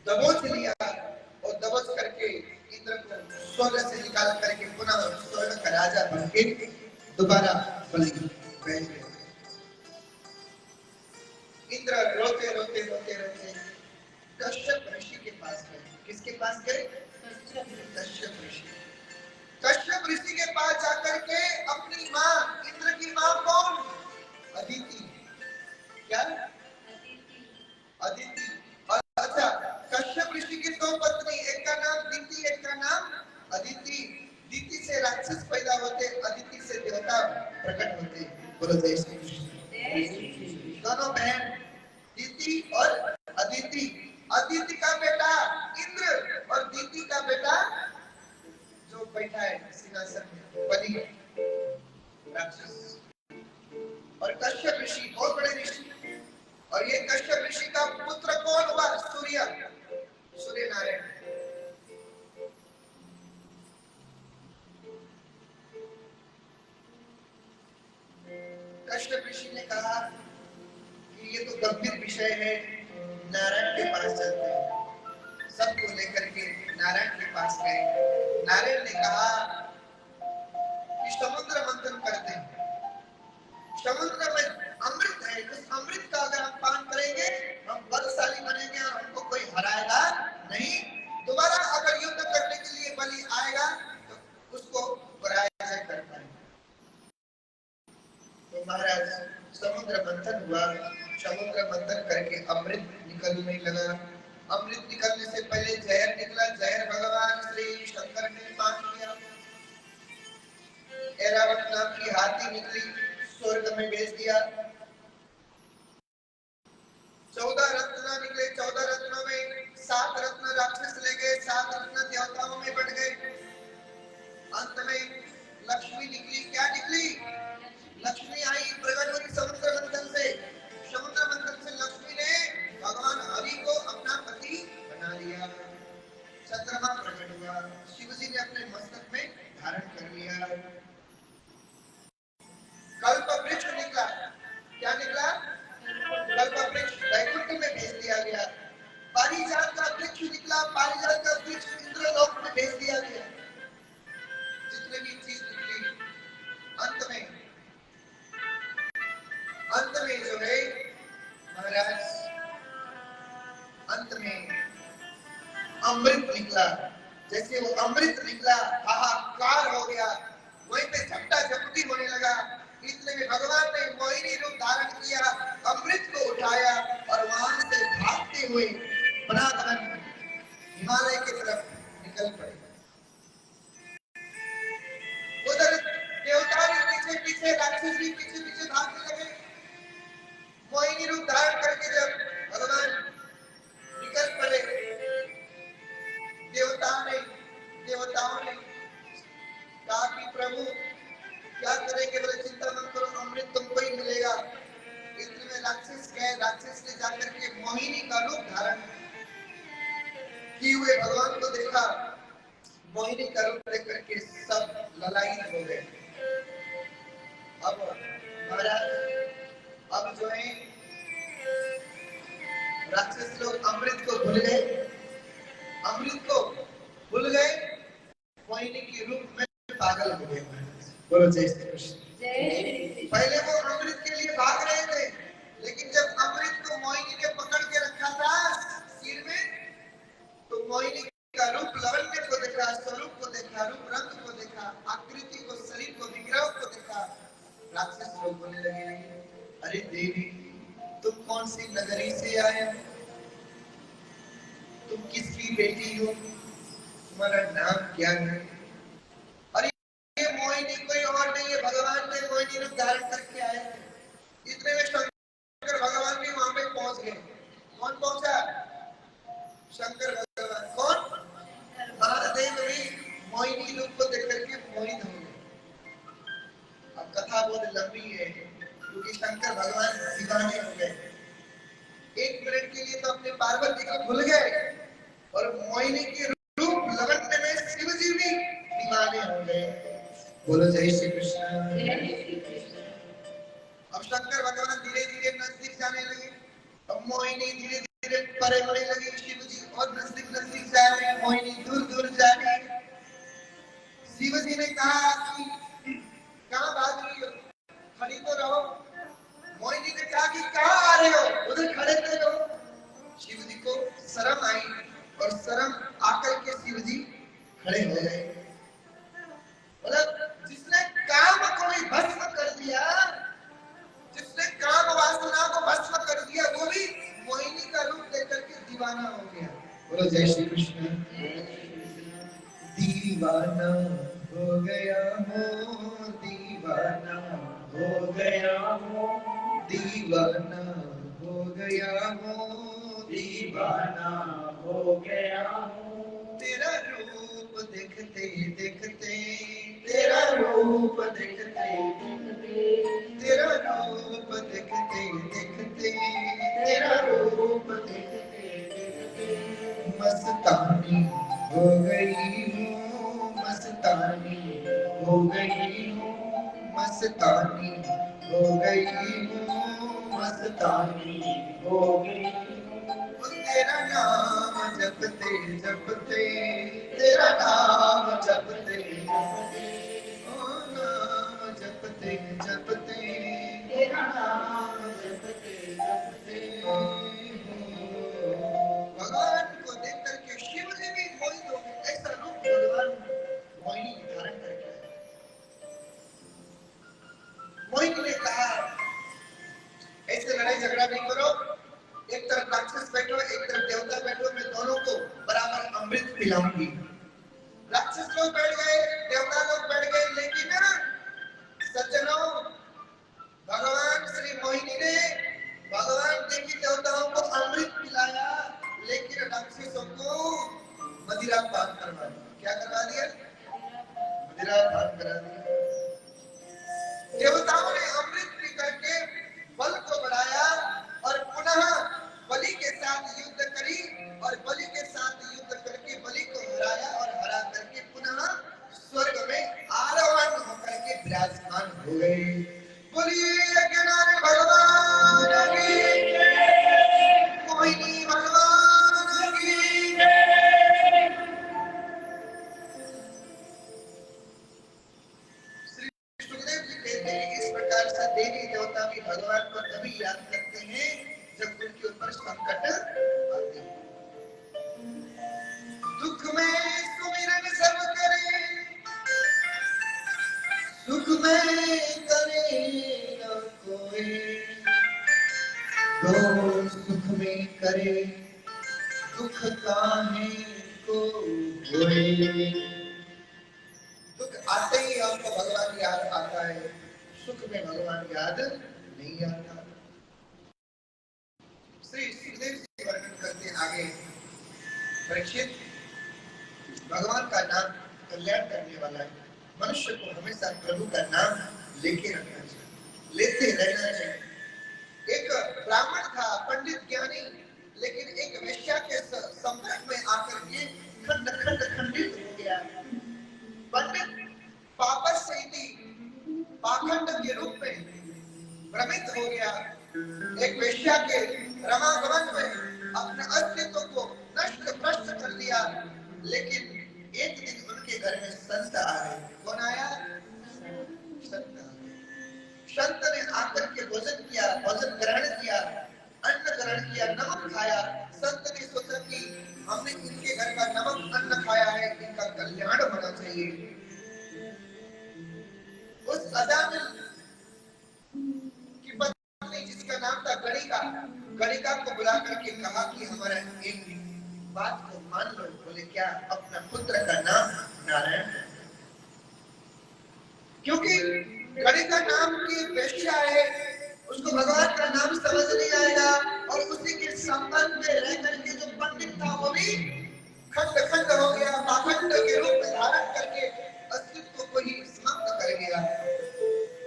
दबोच लिया और दबोच करके इंद्र को स्वर्ग से निकाल करके पुनः स्वर्ग का राजा बन के दोबारा बलि बैठ गया। इंद्र रोते रोते रोते रोते कश्यप ऋषि के पास गए। किसके पास गए? कश्यप ऋषि। कश्यप ऋषि के पास जाकर के अपनी माँ, इंद्र की माँ कौन? अदिति। क्या? अदिति। और अच्छा, कश्यप ऋषि की 2 पत्नी, एक का नाम दिति, एक का नाम अदिति। दिति से राक्षस पैदा होते, अदिति से देवता प्रकट होते। बोलो जय श्री कृष्ण। दोनों बहन दीति और अदिति। अदिति का बेटा इंद्र और दीति का बेटा जो बैठा है सिंहासन में बलि राक्षस। और कश्यप ऋषि बहुत बड़े ऋषि, और ये कश्यप ऋषि का पुत्र कौन हुआ? सूर्य, सूर्य नारायण। कश्यप ऋषि ने कहा कि ये तो गंभीर विषय है, नारायण के पास चलते हैं। सबको लेकर के नारायण के पास गए। नारायण ने कहा कि समुद्र मंथन करते हैं, समुद्र में अमृत है, उस अमृत का अगर हम पान करेंगे हम बलशाली बनेंगे और हमको कोई हराएगा नहीं। दोबारा अगर युद्ध करने के लिए बलि आएगा तो उसको पराजय कर पाएंगे। तो महाराज समुद्र मंथन हुआ, समुद्र मंथन करके अमृत निकलने लगा। अमृत निकलने से पहले जहर निकला। जहर भगवान श्री शंकर ने पान किया। ऐरावत नाम की हाथी निकली, स्वर्ग में भेज दिया। 14 रत्न निकले, 14 रत्नों में 7 रत्न राक्षस ले गए, 7 रत्न देवताओं में बढ़ गए। अंत में लक्ष्मी निकली। क्या निकली? लक्ष्मी आई, प्रकट हुई समुद्र मंथन से। समुद्र मंथन से लक्ष्मी ने भगवान हरि को अपना पति बना लिया। चंद्रमा प्रकट हुआ, शिव जी ने अपने मस्तक में धारण कर लिया। कल्प वृक्ष निकला। क्या निकला? कल्प वृक्ष वैकुंठ में भेज दिया गया। पारिजात का वृक्ष निकला। पारिजात का वृक्ष इंद्रलोक में भेज दिया गया। जितने भी चीज निकली, अंत में जो है महाराज, अंत में अमृत निकला। जैसे वो अमृत निकला, हाहाकार हो गया, वहीं पे झपटा झपटी होने लगा। इतने में भगवान ने मोहिनी रूप धारण किया, अमृत को उठाया और वहां से भागते हुए बनाधन हिमालय की तरफ निकल पड़े। उधर देवता भी पीछे पीछे, राक्षस भी पीछे पीछे भागने लगे। मोहिनी रूप धारण करके जब भगवान निकल पड़े, देवताओं ने कहा कि प्रभु क्या करेंगे? बोले चिंता मत करो, अमृत तुमको ही मिलेगा। इतने में राक्षस गए। राक्षस ने जाकर के मोहिनी का रूप धारण किए हुए भगवान को देखा। मोहिनी का रूप देख करके सब ललायित हो गए। अब महाराज, अब जो है राक्षस लोग अमृत को भूल गए, अमृत को भूल गए, मोहिनी के रूप में पागल हो गए। बोलो जय श्री कृष्ण। पहले वो अमृत के लिए भाग रहे थे, लेकिन जब अमृत को मोहिनी ने पकड़ के रखा था सिर में, तो मोहिनी का रूप लावण्य को देखा, स्वरूप को देखा, रूप रंग को देखा, आकृति को, शरीर को, विग्रह को देखा। राक्षस लोग बोलने लगे, अरे देवी, तुम कौन सी नगरी से आए हो? तुम किसकी बेटी हो? तुम्हारा नाम क्या है? अरे ये मोहिनी कोई और नहीं है, भगवान ने मोहिनी रूप धारण करके आए। इतने में शंकर भगवान भी वहां पे पहुंच गए। कौन पहुंचा? शंकर भगवान। कौन? महादेव भी मोहिनी रूप को देख करके मोहित हो गए। अब कथा बहुत लंबी है, क्योंकि शंकर भगवान दीवाने हो गए। 1 मिनट के लिए तो अपने पार्वती को भूल गए, और मोहिनी के रूप लावण्य में शिव जी भी दीवाने हो गए। बोलो जय श्री कृष्ण। अब शंकर भगवान धीरे धीरे नजदीक जाने लगे। अब मोहिनी धीरे धीरे परे होने लगी। शिव जी और नजदीक नजदीक जा रहे हैं, मोहिनी दूर दूर जा रही है। शिव जी ने कहा कि कहाँ भाग रही हो? खड़ी तो रहो। मोहिनी ने कहा कि कहाँ आ रहे हो? उधर खड़े तो रहो। शिव जी को शर्म आई, और शर्म आकर के शिव जी खड़े हो गए। मतलब जिसने काम को भी भस्म कर दिया, जिसने काम वासना को भस्म कर दिया, वो भी मोहिनी का रूप देख करके दीवाना हो गया। बोलो जय श्री कृष्ण। दीवाना हो गया हो, दीवाना हो गया हो, दीवाना हो गया गया हूँ, दीवाना हो गया हूँ। तेरा रूप देखते देखते, तेरा रूप देखते देखते, तेरा रूप देखते देखते, तेरा रूप देखते देखते, मस्तानी हो गई हूँ, मस्तानी हो गई हूँ, मस्तानी हो गई हूँ, मस्तानी हो गई। तेरा नाम जपते जपते, तेरा नाम जपते जपते, ओ नाम जपते जपते, तेरा नाम जपते जपते, भगवान को देख करके शिव जी भी मोहित हो गए। ऐसा रूप भगवान मोहिनी धारण करके आए। मोहिनी ने कहा ऐसे लड़ाई झगड़ा नहीं करो, एक तरफ राक्षस बैठो, एक तरफ देवता बैठो, मैं दोनों को बराबर अमृत पिलाऊंगी। राक्षस लोग बैठ गए, देवता लोग बैठ गए, लेकिन सज्जनों, भगवान श्री मोहिनी ने भगवान देवी देवताओं को अमृत पिलाया, लेकिन राक्षसों को मदिरा पान करवा दिया। क्या करवा दिया? मदिरा पान करा दिया। देवताओं ने अमृत पी करके बल को बढ़ाया और पुनः बलि के साथ युद्ध करी, और बलि के साथ युद्ध करके बलि को हराया, और हरा करके पुनः स्वर्ग में आरोहण होकर के विराजमान हो गए। बोलिए यज्ञनारायण भगवान की जय, मोहिनी भगवान की जय। सुखदेव जी कहते हैं इस प्रकार से देवी देवता भी भगवान को तभी याद करते हैं जब उनके ऊपर संकट आते हैं। दुख में सुमिरन सब करे, सुख में करे न कोई, दो सुख में करे दुख काहे को होए। दुख आते ही आपको भगवान याद आता है, सुख में भगवान याद नहीं आता। श्री सुखदेव जी वर्णन करते आगे, परीक्षित, भगवान का नाम कल्याण करने वाला है। मनुष्य को हमेशा प्रभु का नाम लेके रखना चाहिए, लेते रहना चाहिए। एक ब्राह्मण था, पंडित ज्ञानी, लेकिन एक वेश्या के संपर्क में आकर के खंड खंड खंडित हो गया। पंडित पापस से पाखंड के रूप में भ्रमित हो गया। एक वेश्या के रमागमन में अपने अस्तित्व को नष्ट भ्रष्ट कर दिया। लेकिन एक दिन उनके घर में संत आए। कौन आया? संत आए। संत ने आकर के भोजन किया, भोजन ग्रहण किया, अन्न ग्रहण किया, नमक खाया। संत ने सोचा कि हमने इनके घर का नमक अन्न खाया है, इनका कल्याण होना चाहिए। उस अजामिल की पत्नी जिसका नाम था गणिका, गणिका को बुला करके कहा कि हमारा एक बात को मान लो। बोले क्या? अपना पुत्र का नाम नारायण, क्योंकि गणिका नाम की वेश्या है, उसको भगवान का नाम समझ नहीं आएगा, और उसी के संबंध में रह करके जो पंडित था वो भी खंड खंड हो गया, पाखंड के रूप में धारण करके अस्तित्व को ही समाप्त कर गया।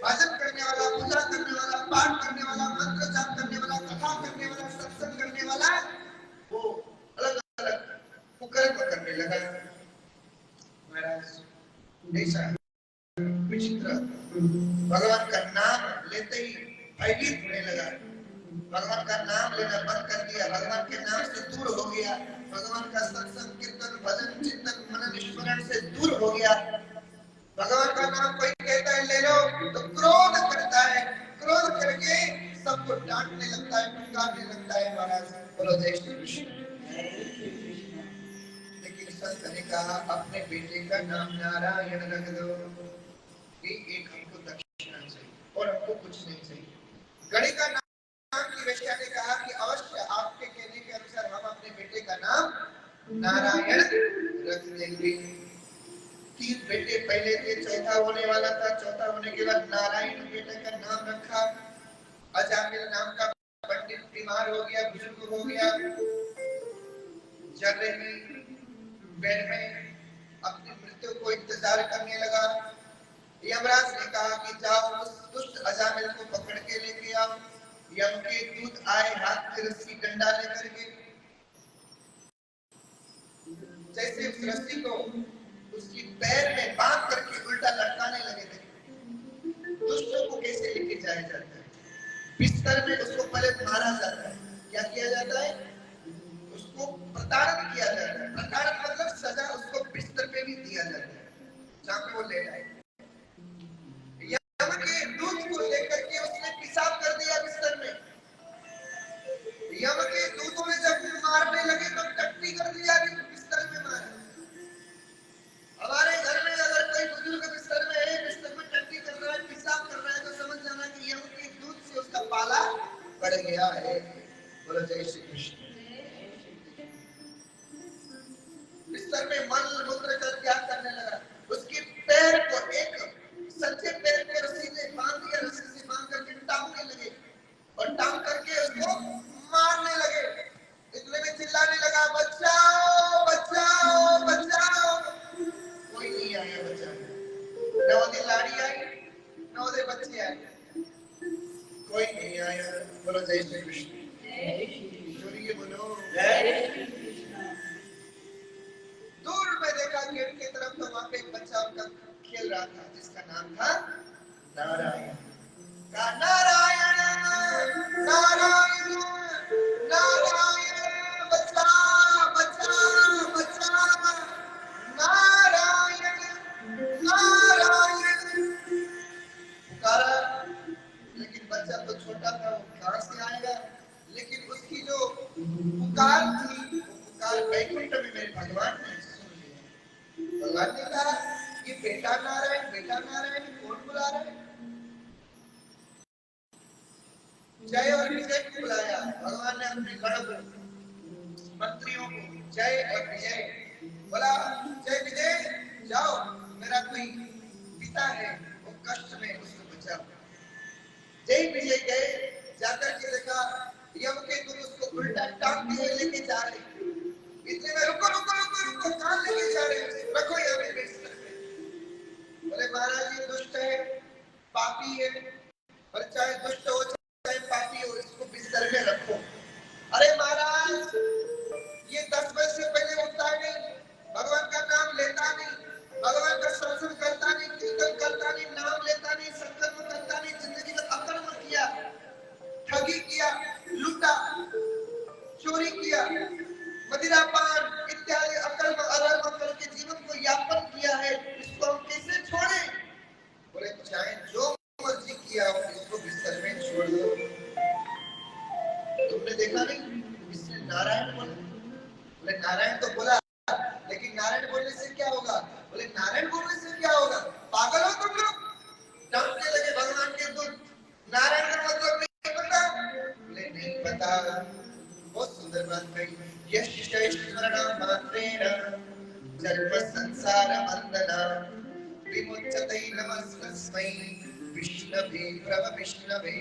भजन करने वाला, पूजा करने वाला, पाठ करने वाला, मंत्र जाप करने वाला, कथा करने वाला, सत्संग करने वाला, वो अलग अलग कुकर्म करने लगा। महाराज ऐसा विचित्र, भगवान का नाम लेते ही भयभीत होने लगा। भगवान का नाम लेना बंद कर दिया, भगवान के नाम से दूर हो गया, भगवान का सत्संग कीर्तन भजन चिंतन मनन स्मरण से दूर हो गया। भगवान का नाम कोई कहता है ले लो तो क्रोध करता है, क्रोध करके सबको डांटने लगता है, फटकारने लगता है। महाराज बोलो जय श्री कृष्ण। लेकिन संत ने कहा अपने बेटे का नाम नारायण रख दो, ये एक हमको दक्षिणा चाहिए और हमको कुछ नहीं चाहिए। गणिका नाम की वेश्या ने कहा कि अवश्य आपके कहने के अनुसार हम अपने बेटे का नाम नारायण रख देंगे। 3 बेटे पहले थे, चौथा होने वाला था, चौथा होने के बाद नारायण बेटे का नाम रखा। अजामिल नाम का बीमार हो गया, बुजुर्ग हो गया, जर्रे में बेड में अपनी मृत्यु को इंतजार करने लगा। यमराज ने कहा कि जाओ उस दुष्ट अजामिल को पकड़ के लेके आओ। यम के दूत आए हाथ में रस्सी डंडा लेकर के, जैसे उस रस्सी को उसकी पैर में बांध करके उल्टा लटकाने लगे थे। दुष्टों को कैसे लेके जाया जाता है? बिस्तर में उसको पहले मारा जाता है। क्या किया जाता है? उसको प्रताड़ित किया जाता है। प्रताड़ित मतलब सजा उसको बिस्तर पे भी दिया जाता है जहाँ पे वो लेटा है। यम के दूत को लेकर के उसने पेशाब कर दिया बिस्तर में। यम के दूतों ने जब मारने लगे तो टट्टी कर दिया कि बिस्तर में मारा। हमारे घर में अगर कोई बुजुर्ग बिस्तर में है, बिस्तर में टट्टी कर रहा है, पेशाब कर रहा है, तो समझ जाना कि यम के दूत से उसका पाला पड़ गया है। बोलो जय श्री कृष्ण। बिस्तर में मल मूत्र कर क्या करने लगा? उसके पैर को, एक सच्चे पैर को रस्सी से बांध दिया, रस्सी से बांध करके टांगने लगे और टांग करके उसको मारने लगे। इतने में चिल्लाने लगा, बचाओ बचाओ बचाओ। कोई नहीं आया बचाने। न वो लाड़ी आई, न वो बच्चे आए, कोई नहीं आया। बोलो जय श्री कृष्ण। जोरिए बोलो जय श्री कृष्ण। दूर में देखा गेट की तरफ, तो वहां पे एक बच्चा उनका खेल रहा था जिसका नाम था नारायण। का नारायण नारायण नारायण, बचा बचा बचा, नारायण नारायण पुकारा। लेकिन बच्चा तो छोटा था, वो कहां से आएगा? लेकिन उसकी जो पुकार थी, वो पुकार वैकुंठ में मेरे भगवान ने सुन लिया। भगवान ने कहा कि बेटा नारायण कौन बुला रहा है? जय और विजय को बुलाया। भगवान ने अपने गण मंत्रियों को जय और विजय बोला, जय विजय जाओ, मेरा कोई पिता है वो कष्ट में, उसको बचाओ। जय विजय गए, जाकर के देखा यम के दूत उसको उल्टा टांगते हुए लेके जा रहे। इतने में रुको रुको रुको रुको, कहां लेके जा रहे हैं? रखो यहाँ पे बिस्तर पे। बोले महाराज ये दुष्ट है, पापी है, और चाहे दुष्ट हो चाहे पापी हो, इसको बिस्तर में रखो। अरे महाराज ये 10 बजे से पहले उठता नहीं, भगवान का नाम लेता नहीं, भगवान का स्मरण करता नहीं, कीर्तन करता नहीं, नाम लेता नहीं, संकल्प करता नहीं, जिंदगी में अकर्म किया, ठगी किया, लूटा, चोरी किया, मदिरापान इत्यादि अकर्म अधर्म करके जीवन को यापन किया है। इसको हम कैसे छोड़ें? बोले चाहे जो मर्जी किया हो, इसको बिस्तर में छोड़ दो। तुमने देखा नहीं इसने नारायण बोला? बोले नारायण तो बोला, लेकिन नारायण बोलने से क्या होगा? बोले नारायण बोलने से क्या होगा? पागल हो तुम लोग? डांटने लगे भगवान के दूत। नारायण का मतलब नहीं पता? बोले नहीं पता। बहुत सुंदर बात कही। यश स्मरणं मात्रेण जन्म संसार बंधना विमुच्यते नमस्तस्मै विष्णवे प्रभ विष्णवे।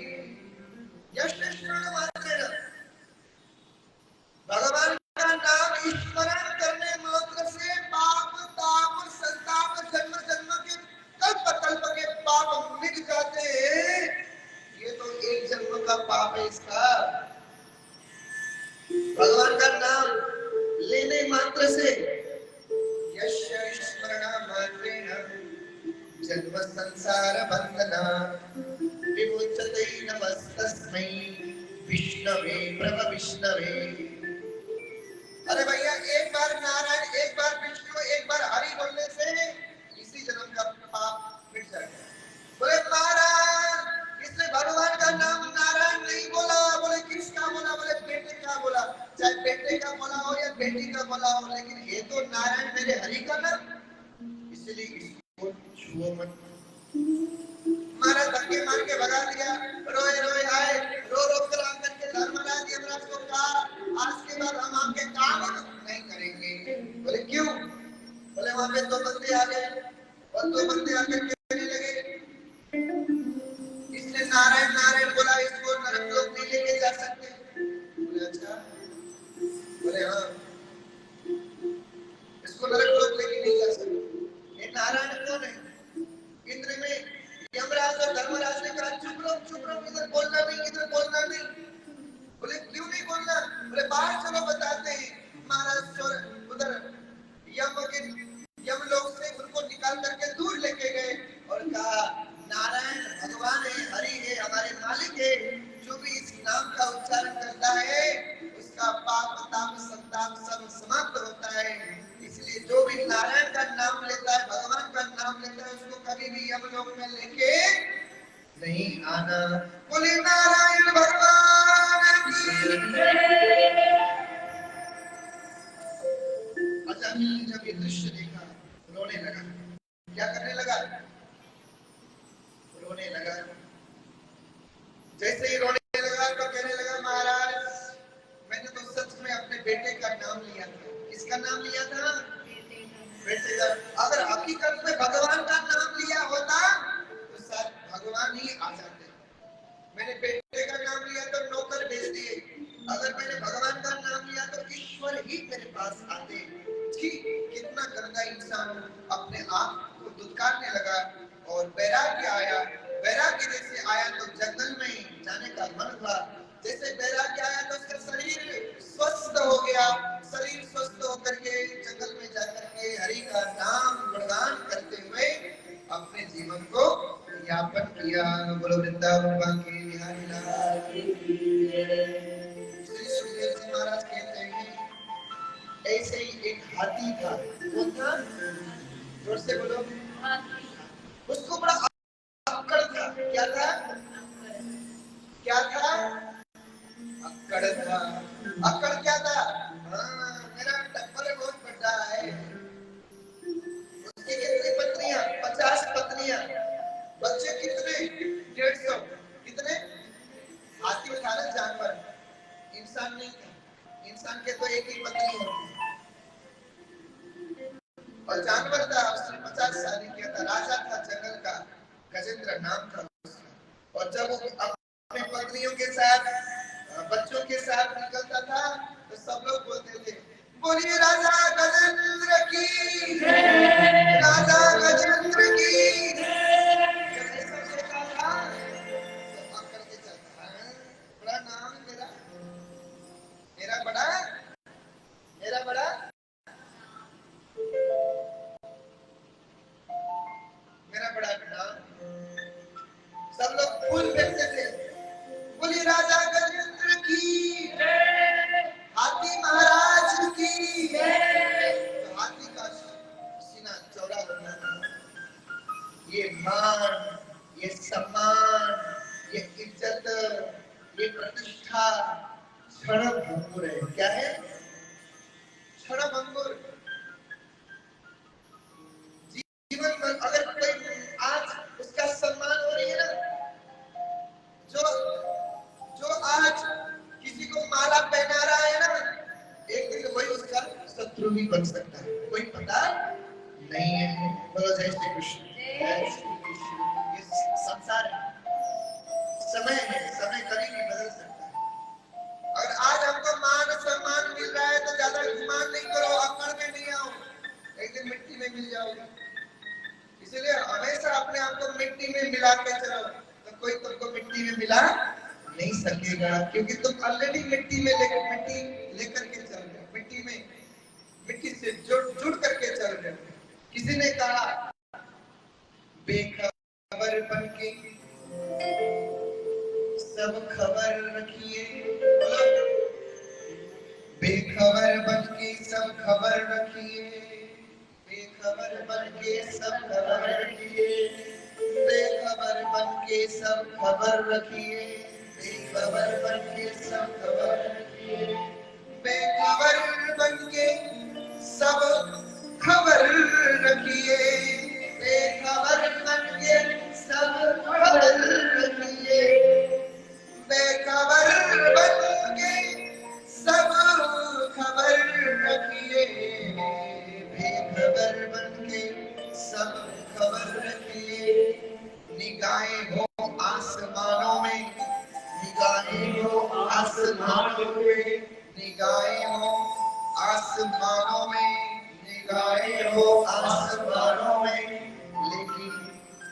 यश स्मरणं मात्रेण, भगवान का नाम स्मरण करने मात्र से पाप ताप संताप जन्म जन्म के कल्प कल्प के पाप मिट जाते हैं। ये तो एक जन्म का पाप है इसका। भगवान का नाम लेने मात्र से यस्य स्मरणं मात्रेण जन्म संसार बंधना विमुच्यते नमस्तस्मै विष्णवे प्रभ विष्णवे। अरे भैया एक बार नारायण, एक बार विष्णु, एक बार हरि बोलने से इसी जन्म का पाप मिट जाएगा। बोले महाराज इसने भगवान का नाम नारायण नहीं बोला। बोले किसका बोला? बोले बेटे का बोला। चाहे बेटे का बोला हो या बेटी का बोला हो, लेकिन ये तो नारायण मेरे हरि का नाम, इसलिए इसको छुओ मत। महाराज धक्के मार के भगा दिया। रोए रोए आए, रो रो कर आकर के धर्मराज यमराज को कहा आज के बाद हम आपके काम नहीं करेंगे। बोले क्यों? बोले वहां पे 2 बंदे आ गए और 2 बंदे आकर के कहने लगे इसने नारायण नारायण बोला, इसको नरक लोक नहीं लेके जा सकते। बोले हाँ, इसको नरक लोक लेके नहीं जा सकते। ये नारायण कौन है? इंद्र में यमराज और धर्मराज ने कहा चुप रहो, इधर बोलना नहीं, इधर बोलना नहीं। बोले क्यों नहीं बोलना? बोले बाहर चलो बताते हैं। महाराज उधर यमलोक से उनको निकाल करके दूर लेके गए और कहा नारायण भगवान है, हरि है, हमारे मालिक है। जो भी इस नाम का उच्चारण करता है उसका पाप ताप संताप सब समाप्त होता है। इसलिए जो भी नारायण का नाम लेता है, भगवान का नाम लेता है, उसको कभी भी यमलोक में लेके नहीं आना। बोले नारायण भगवान की। अजामिल ने जब ये दृश्य देखा रोने लगा। क्या करने लगा? रोने लगा। जैसे ही रोने लगा तो कहने लगा महाराज मैंने तो सच में अपने बेटे का नाम लिया था। किसका नाम लिया था? बेटे का। अगर हकीकत में भगवान का नाम लिया होता तो शायद भगवान ही आ जाते। मैंने बेटे का नाम लिया तो नौकर भेज दिए। अगर मैंने भगवान का नाम लिया तो ईश्वर ही मेरे पास आते। कितना गंदा इंसान अपने आप को दुत्कारने लगा और वैराग्य आया। वैराग्य जैसे आया तो जंगल में जाने का मन हुआ। जैसे वैराग्य आया तो उसका शरीर स्वस्थ हो गया। शरीर स्वस्थ होकर के जंगल में जाकर के हरि का नाम गुणगान करते हुए अपने जीवन को यापन किया। बोलो वृंदावन के बिहारी लाल की जय। श्री सुखदेव जी महाराज कहते हैं ऐसे ही एक हाथी था। कौन था? जोर से बोलो। उसको बड़ा अक्कड़ था। क्या था? क्या था? अक्कड़ था। अक्कड़ क्या था? मेरा टप्पर बहुत बड़ा है। उसकी कितनी पत्नियां? 50 पत्नियां। बच्चे कितने? 150। कितने? हाथी था ना जानवर, इंसान नहीं था। इंसान के तो एक ही पत्नी होती है और जानवर था। उसने 50 शादी किया था। राजा था जंगल का, गजेंद्र नाम था उसका। और जब वो अपने पत्नियों के साथ बच्चों के साथ निकलता था तो सब लोग बोलते थे बोलिए राजा गजेंद्र की, राजा गजेंद्र की। जब ये सब देखा था तो आकर के चलता है बड़ा नाम मेरा, मेरा बड़ा, मेरा बड़ा। मेरा बड़ा नाम। सब लोग फूल फेंकते थे। बोलिए राजा गजेंद्र की, हाथी महाराज की। तो हाथी का सीना चौड़ा होता था। ये मान, ये सम्मान, ये इज्जत, ये प्रतिष्ठा क्षणभंगुर है। क्या है? क्षणभंगुर। जीवन में अगर कोई आज उसका सम्मान हो रही है ना, जो आज किसी को माला पहना रहा है ना, एक दिन वही उसका शत्रु भी बन सकता है। कोई पता नहीं है। बोलो जय श्री कृष्ण। जय श्री कृष्ण। ये संसार है, समय है, समय कभी भी बदल सकता है। अगर आज हमको मान सम्मान मिल रहा है तो ज्यादा गुमान नहीं करो, अकड़ में नहीं आओ, एक दिन मिट्टी में मिल जाओगे। इसलिए हमेशा अपने आप को मिट्टी में मिला के चलो, तो कोई तुमको मिट्टी में मिला नहीं सकेगा, क्योंकि तुम ऑलरेडी मिट्टी लेकर के चल रहे हो। मिट्टी से जुड़ करके चल रहे हो। किसी ने कहा बेखबर बनके सब खबर रखिए। बेखबर बनके सब खबर रखिए। बेखबर बनके सब खबर रखिए। बेखबर बनके सब खबर रखिए। बेखबर बनके सब खबर रखिए। बेखबर बनके सब खबर रखिए। बेखबर बनके सब खबर रखिए। बेखबर बनके सब खबर रखिए। बेखबर बनके सब खबर रखिए। निगाहें हो आसमानों में, निगाहें हो आसमानों में, निगाहें हो आसमानों में निगाहें हो आसमानों में, लेकिन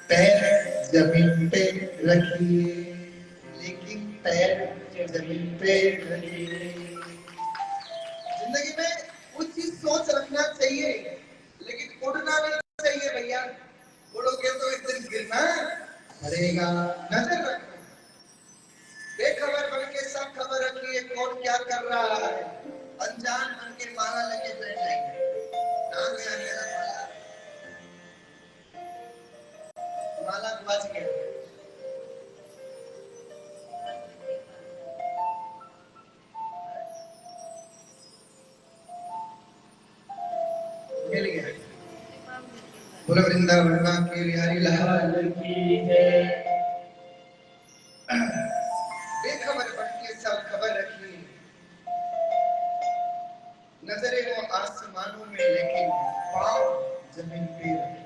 पैर जमीन पे रखिए, लेकिन पैर जमीन पे रखिए। जिंदगी में ऊंची सोच रखना चाहिए, लेकिन उड़ना नहीं चाहिए भैया। उड़ोगे तो एक दिन गिरना पड़ेगा। नजर रखना, बेखबर बन के सब खबर रखिए कौन क्या कर रहा है। अनजान बन के माला लेके बैठ जाएंगे, कहाँ गया मेरा माला, माला बच गया। मिल गया। बोलो वृंदावन की बिहारी लाल की है। बेखबर बन के सब खबर रखिए, नजरें वो आसमानों में, लेकिन पांव जमीन पे रखिए।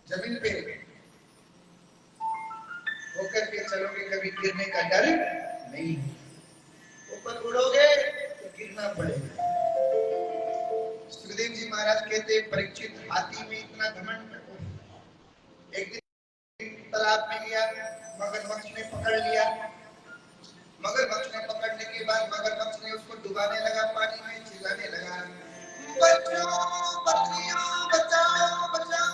जमीन पे होकर के चलोगे, कभी गिरने का डर नहीं। ऊपर उड़ोगे तो गिरना पड़ेगा। सुखदेव जी महाराज कहते, परीक्षित हाथी में इतना घमंड। एक दिन तालाब में गया, मगरमच्छ ने पकड़ लिया। मगरमच्छ ने पकड़ने के बाद मगरमच्छ ने उसको डुबाने लगा पानी में, चिल्लाने लगा, बच्चों बकरियों बचाओ बचाओ।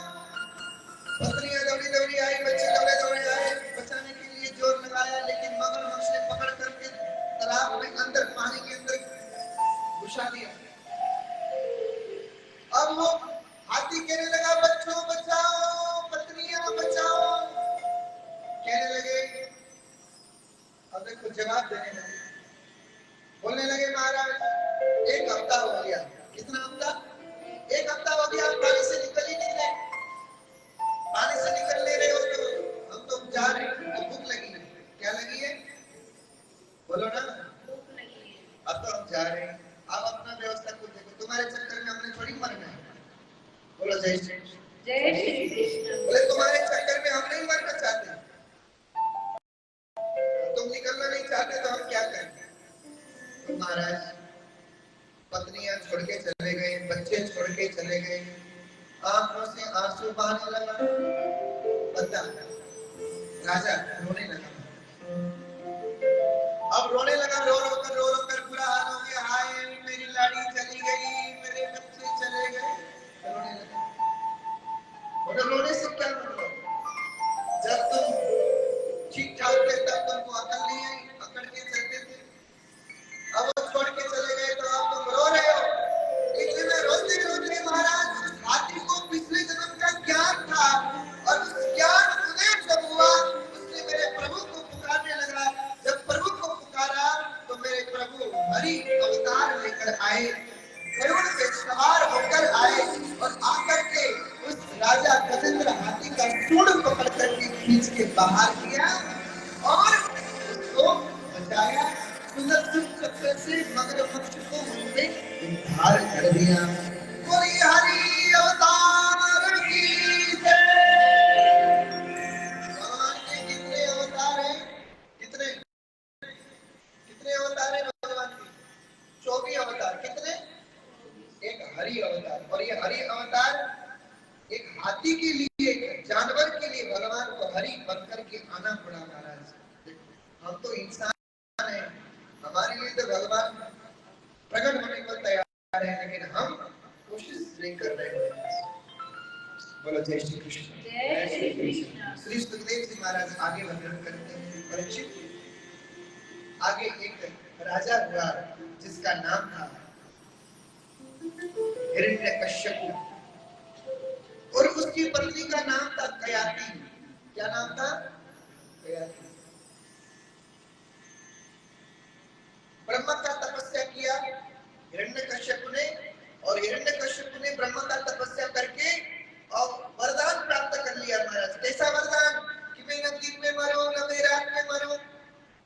बकरियां दौड़ी दौड़ी आई, बच्चे दौड़े दौड़े आए, बचाने के लिए जोर लगाया, लेकिन मगरमच्छ ने पकड़ करके तालाब में अंदर, पानी के अंदर घुसा दिया। अब वो हाथी कहने लगा, बच्चों बचाओ, बकरियां बचाओ, कहने लगे। अब देखो जवाब देने लगे, बोलने लगे, महाराज एक हफ्ता हो गया। कितना हफ्ता? एक हफ्ता हो गया, पानी से निकल ही नहीं रहे। पानी से निकल नहीं रहे हो तो हम तो जा रहे हैं, तो भूख लगी है। क्या लगी है? बोलो ना, भूख लगी है। अब तो हम जा रहे हैं, आप अपना व्यवस्था को देखो, तुम्हारे चक्कर में हमने थोड़ी मरना है। बोलो जय श्री कृष्ण। जय श्री कृष्ण। बोले तुम्हारे चक्कर में हम नहीं मरना चाहते, तुम निकलना नहीं चाहते तो हम क्या करें? तो महाराज पत्नियां छोड़ के चले गए, बच्चे छोड़ के चले गए, आंखों से आंसू बहने लगा। बता राजा रोने लगा। अब रोने लगा, रो रो कर बुरा हाल हो गया। हाय मेरी लाड़ी चली गई, मेरे बच्चे चले गए। रोने लगा। और रोने से क्या मतलब? जब तुम ठीक ठाक थे तब तुमको अकल नहीं आई, अकड़ के चलते थे। अब वो छोड़ के चले गए तो अब तुम रो रहे हो। लेकिन मैं रोते रोते महाराज, उस हाथी को पिछले जन्म का ज्ञान था, और उस ज्ञान उदय जब हुआ, उसने मेरे प्रभु को पुकारने लगा। जब प्रभु को पुकारा तो मेरे प्रभु हरि अवतार लेकर आए, गरुड़ पे सवार होकर आए, और आकर के उस राजा गजेंद्र हाथी का सूंड पकड़ करके खींच के बाहर किया और उसको बचाया। सुंदर से मगरमच्छ को उनसे उद्धार कर दिया। कोई हरि अवतार की जय। भगवान के कितने अवतार हैं? कितने कितने अवतार हैं भगवान के? 24 अवतार। कितने? एक हरि अवतार। और ये हरि अवतार एक हाथी के लिए, एक जानवर के लिए भगवान को हरि बनकर के आना पड़ा। महाराज हम तो इंसान हैं, हमारे लिए तो भगवान प्रकट होने को तैयार है, लेकिन हम कोशिश नहीं कर रहे हैं। बोलो जय श्री कृष्ण। जय श्री कृष्ण। श्री सुखदेव जी महाराज आगे वर्णन करते हैं। परीक्षित आगे एक राजा हुआ जिसका नाम था हिरण्यकश्यप, और उसकी पत्नी का नाम था कयाती। क्या नाम था? कयाती। ब्रह्मा का तपस्या किया हिरण्यकश्यप ने, और हिरण्यकश्यप ने ब्रह्मा का तपस्या करके और वरदान प्राप्त कर लिया। महाराज कैसा वरदान? कि मैं न दिन में मरूं, न मैं रात में मरूं,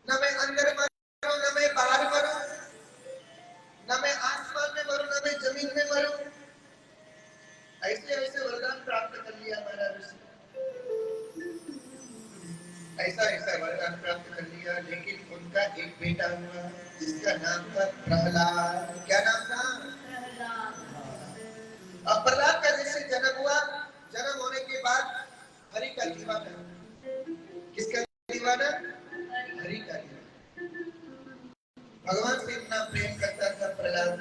न मैं अंदर मरूं, न मैं बाहर मरूं, न मैं आसमान में मरूं, न मैं जमीन में मरूं। ऐसे ऐसे वरदान प्राप्त कर लिया महाराज। ऐसा ऐसा का वरदान प्राप्त कर लिया, लेकिन उनका एक बेटा हुआ जिसका नाम था प्रहलाद। क्या नाम था? अब प्रहलाद का जैसे जन्म हुआ, जन्म होने के बाद हरि का दीवाना। किसका दीवाना? हरि का दीवाना। भगवान से इतना प्रेम करता था प्रहलाद।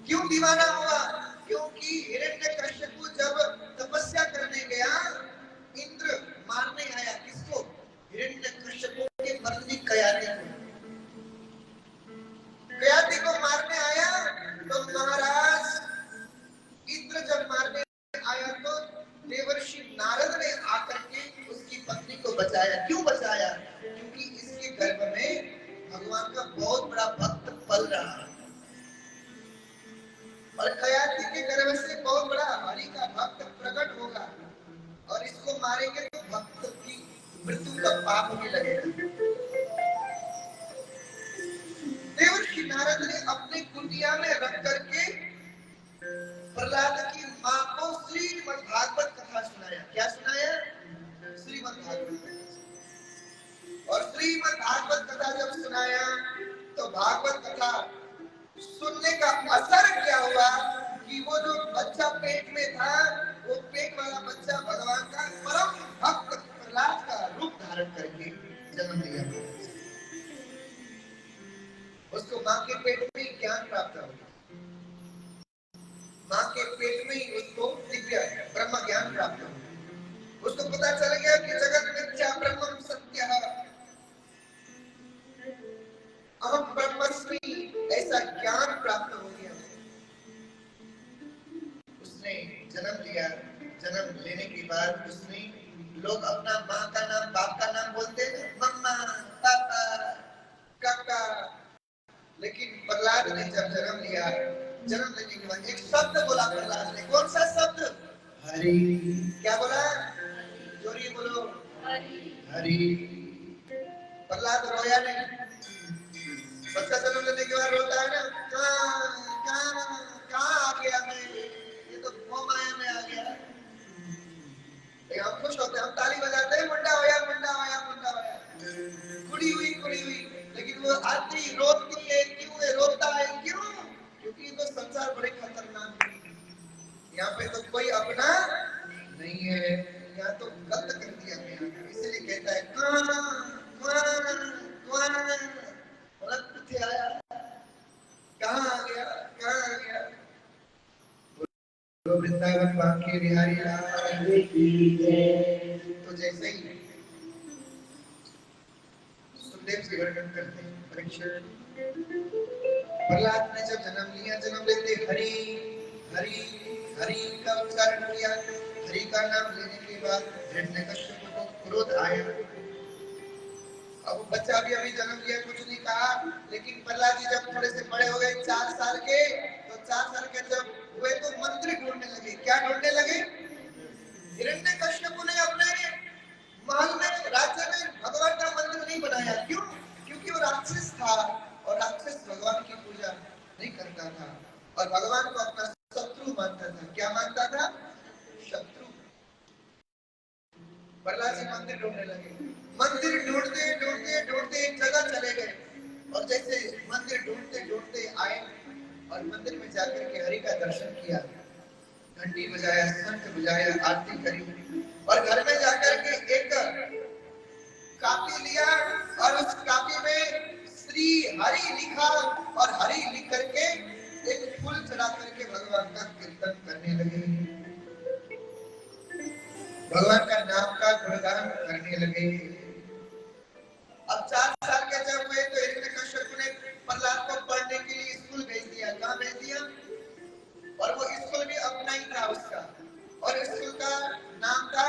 क्यों दीवाना हुआ? क्योंकि हिरण्यकश्यप जब तपस्या करने गया, इंद्र मारने आया। किसको? हिरण्यकश्यप के पत्नी कयाति को। कयाति को मारने आया तो महाराज इंद्र जब मारने आया तो देवर्षि नारद ने आकर के उसकी पत्नी को बचाया। क्यों बचाया? क्योंकि इसके गर्भ में भगवान का बहुत बड़ा भक्त पल रहा है और कयाति के गर्भ से बहुत बड़ा हरि का भक्त प्रकट होगा और इसको मारेंगे तो भक्त की मृत्यु का पाप भी लगेगा। देवर्षि नारद ने अपने कुटिया में रख करके प्रहलाद की मां को श्रीमद् भागवत कथा सुनाया। क्या सुनाया? श्रीमद् भागवत कथा। और श्रीमद् भागवत कथा जब सुनाया तो भागवत कथा सुनने का असर क्या हुआ कि वो जो बच्चा पेट में था, वो पेट वाला बच्चा भगवान का परम भक्त प्रहलाद का रूप धारण करके जन्म लिया। उसको मां के पेट में ज्ञान प्राप्त हो गया। मां के पेट में ही उसको दिव्य ब्रह्म ज्ञान प्राप्त हो। उसको पता चल गया कि जगत मिथ्या ब्रह्मम सत्यः, अहम ब्रह्मस्मि, ऐसा ज्ञान प्राप्त हो गया। उसने जन्म लिया। जन्म लेने के बाद उसने, लोग अपना माँ का नाम बाप का नाम बोलते हैं, मम्मा, पापा, काका, लेकिन प्रहलाद ने जब जन्म लिया, जन्म लेने के बाद एक शब्द बोला प्रहलाद ने। कौन सा शब्द? हरि। क्या बोला? जोरिए बोलो, हरि। प्रहलाद रोया नहीं। बच्चा जन्म लेने के बाद रोता है ना, कहाँ आ गया मैं, ये तो मोह माया में आ गया। हम खुश होते हैं, हम ताली बजाते हैं, मुंडा होया, मुंडा होया, मुंडा होया, कुड़ी हुई, लेकिन वो आदमी रोती है। क्यों है? रोता है क्यों? क्योंकि तो संसार बड़े खतरनाक है। यहाँ पे तो कोई अपना नहीं है, यहाँ तो गलत कर दिया गया, इसलिए कहता है आया, कहाँ आ गया। वृंदावन बांके बिहारी लाल की जय। तो जैसे ही सुखदेव जी वर्णन करते हैं, परीक्षित प्रहलाद ने जब जन्म लिया, जन्म लेते हरि हरि हरि का उच्चारण किया। हरि का नाम लेने के बाद हिरण्यकश्यप को क्रोध आया। अब बच्चा भी अभी जन्म लिया, कुछ नहीं कहा, लेकिन प्रहलाद जी जब थोड़े से बड़े हो गए, 4 साल के, तो 4 साल के जब हुए तो मंत्री ढूंढने लगे। क्या ढूंढने लगे? हिरण्यकश्यप ने अपने महल में, राज्य में भगवान का मंदिर नहीं बनाया। क्यों? क्योंकि वो राक्षस था और राक्षस भगवान की पूजा नहीं करता था और भगवान को अपना शत्रु मानता था। क्या मानता था? शत्रु। प्रहलाद जी मंदिर ढूंढने लगे। मंदिर ढूंढते एक जगह चले गए और जैसे मंदिर ढूंढते आए और मंदिर में जाकर के हरि का दर्शन किया, घंटी बजाया, शंख बजाया, आरती करी और घर में जाकर के एक कापी लिया और उस कापी में श्री हरि लिखा और हरि लिख करके एक फूल चढ़ा करके भगवान का कीर्तन करने लगे, भगवान का नाम का गुणगान करने लगे। अब 4 साल के जब हुए तो हिरण्यकश्यप ने प्रहलाद को पढ़ने के लिए स्कूल भेज दिया। कहाँ भेज दिया? और वो स्कूल भी अपना ही था उसका, और स्कूल का नाम था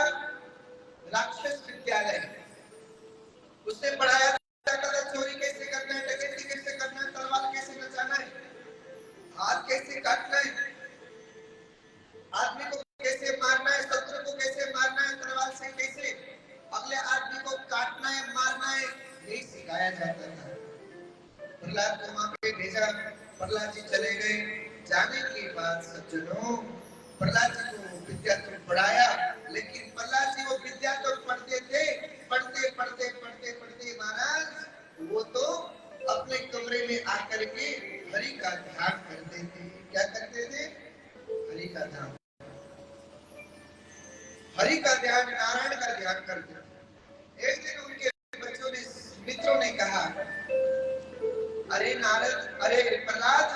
राक्षस विद्यालय। उसने पढ़ाया जाता था चोरी कैसे करना है, डकैती कैसे करना है, तलवार कैसे बचाना है, हाथ कैसे काटना है, आदमी को कैसे मारना है, शत्रु को कैसे मारना है, तलवार से कैसे अगले आदमी को काटना है, मारना है, यही सिखाया जाता था। प्रहलाद को वहां पे भेजा। प्रहलाद जी चले गए। जाने के बाद सज्जनों, प्रहलाद जी को विद्या तो पढ़ाया, लेकिन प्रहलाद जी वो विद्या तो पढ़ते थे, पढ़ते आकर के हरि का ध्यान करते थे। क्या करते थे? हरि का ध्यान, हरि का ध्यान, नारायण का ध्यान करते थे। एक दिन उनके बच्चों ने, मित्रों ने कहा, अरे नारद, अरे प्रहलाद,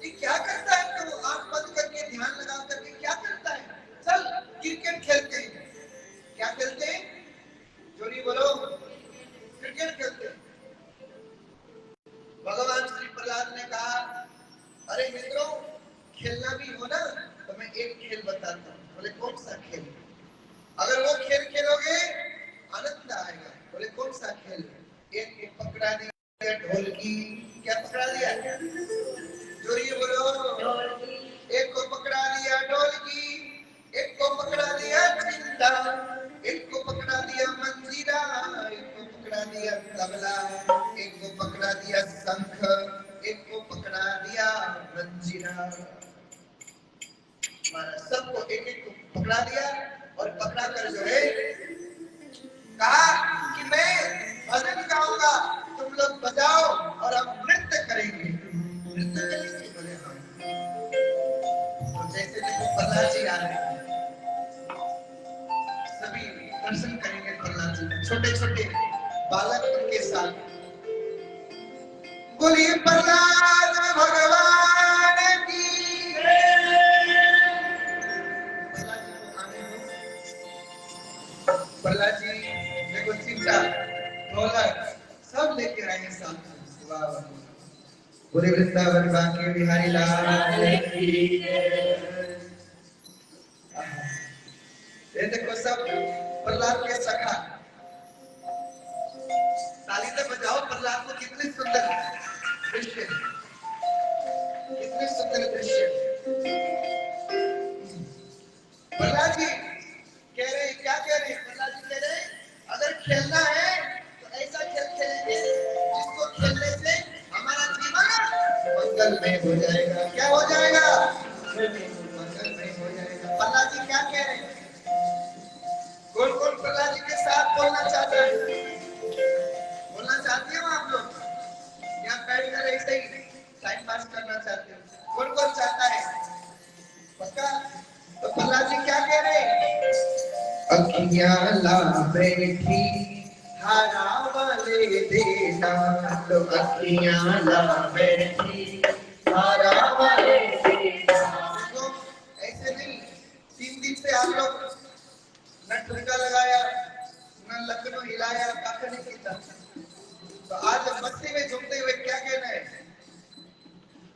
ये क्या करता है? तो आंख बंद करके ध्यान लगा करके क्या करता है? चल क्रिकेट खेलते हैं। क्या खेलते हैं? जोरी बोलो। क्रिकेट खेलते हैं। भगवान श्री प्रहलाद ने कहा, अरे मित्रों, खेलना भी हो ना तो मैं एक खेल बताता हूँ। बोले कौन सा खेल? अगर वो खेल खेलोगे आनंद आएगा। बोले कौन सा खेल? एक को पकड़ा दिया ढोलकी। क्या पकड़ा दिया? जोरी बोलो। एक को पकड़ा दिया ढोलकी, एक को पकड़ा दिया चिंता, एक को पकड़ा दिया मंजीरा, एक को पकड़ा दिया तबला, एक को पकड़ा दिया शंख, एक को पकड़ा दिया मंजीरा। सबको एक एक को पकड़ा दिया और पकड़ा कर जो है कहा कि मैं भजन गाऊंगा, तुम लोग बजाओ और हम नृत्य करेंगे। नृत्य करेंगे? बोले हाँ। तो जैसे देखो प्रहलाद जी आ रहे हैं, सभी दर्शन करेंगे प्रहलाद जी, छोटे छोटे बालक उनके साथ। बोलिए प्रहलाद भगवान की। प्रहलाद जी देखो चिमटा, ढोलक सब लेके आए हैं साथ। वाह वाह। बोले वृंदावन बांके बिहारी लाल की। ये देखो सब प्रहलाद के सखा। ताली से बजाओ प्रहलाद को। कितने सुंदर दृश्य, कितने सुंदर दृश्य। प्रहलाद जी कह रहे, क्या कह रहे? प्रहलाद जी कह रहे, अगर खेलना है तो ऐसा खेल खेलेंगे जिसको खेलने से हमारा जीवन मंगलमय हो जाएगा। क्या हो जाएगा? मंगलमय हो जाएगा। प्रहलाद जी क्या कह रहे हैं? कौन कौन प्रहलाद जी के साथ बोलना चाहते हैं? बोलना चाहते हो आप लोग? यहाँ बैठ कर ऐसे ही टाइम पास करना चाहते हो? कौन कौन चाहता है? पक्का? तो प्रहलाद जी क्या कह रहे हैं? अखियां ला बैठी हारा वाले देना, तो अखियां ला बैठी हारा वाले देना। तो ऐसे नहीं, 3 दिन से आप लोग न ठुमका लगाया, न लखनऊ हिलाया, काका नहीं किया। तो आज मस्ती में झूमते हुए क्या कहना है?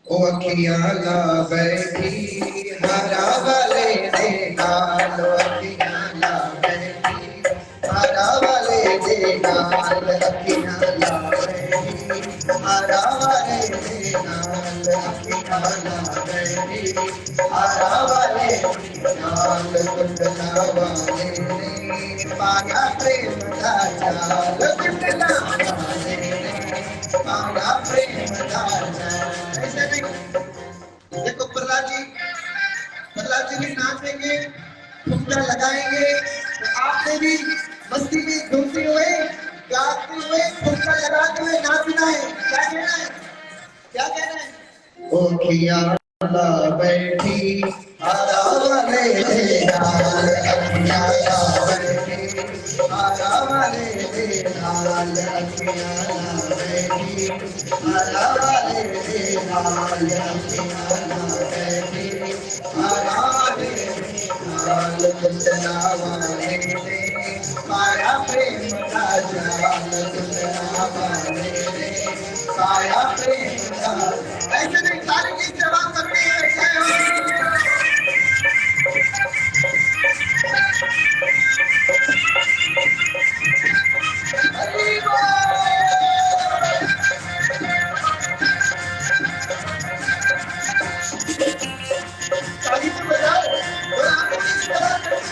ओ अखियां ला बैठी हारा वाले देना, तो अखियां ला बैठी हारा वाले देना, अखियां ला बैठी हारा वाले देना, अखियां ला बैठी हारा वाले देना। कुंडला वाले ने पाया प्रेम का जाल, कुंडला वाले ने पाया प्रेम का जाल। ऐसे नहीं, देखो प्रहलाद जी भी नाचेंगे, ठुमका लगाएंगे, तो आपने भी मस्ती में झूमते हुए, गाते हुए, ठुमका लगाते हुए नाचना है। क्या कहना है? क्या कहना है? ओ खिया ला बैठी हारा वाले देना, अखियां ला बैठी हारा वाले देना, अखियां ला बैठी हारा वाले देना, अखियां ला बैठी हारा वाले देना। कुंडला वाले ने पाया प्रेम का जाल, कुंडला वाले ने पाया प्रेम का। ऐसे नहीं, सारे गीत जवाब करते हैं। ताली तो बजाओ और आगे की जवाब करते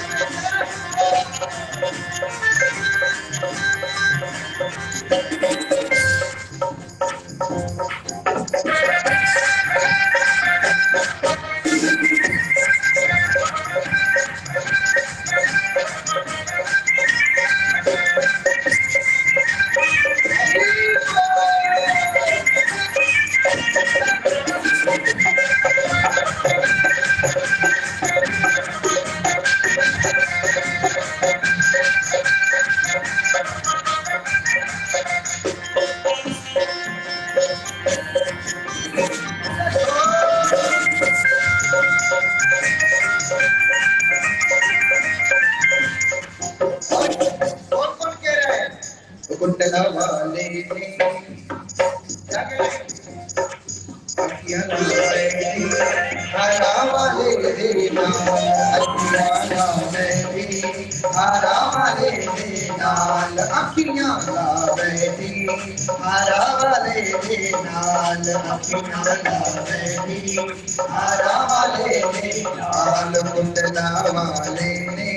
अखियाँ लाए हरा वाले देना, अखियाँ लाए हरा वाले देना, अखियाँ लाए हरा वाले देना, अखियाँ लाए हरा वाले देना, कुंडला वाले ने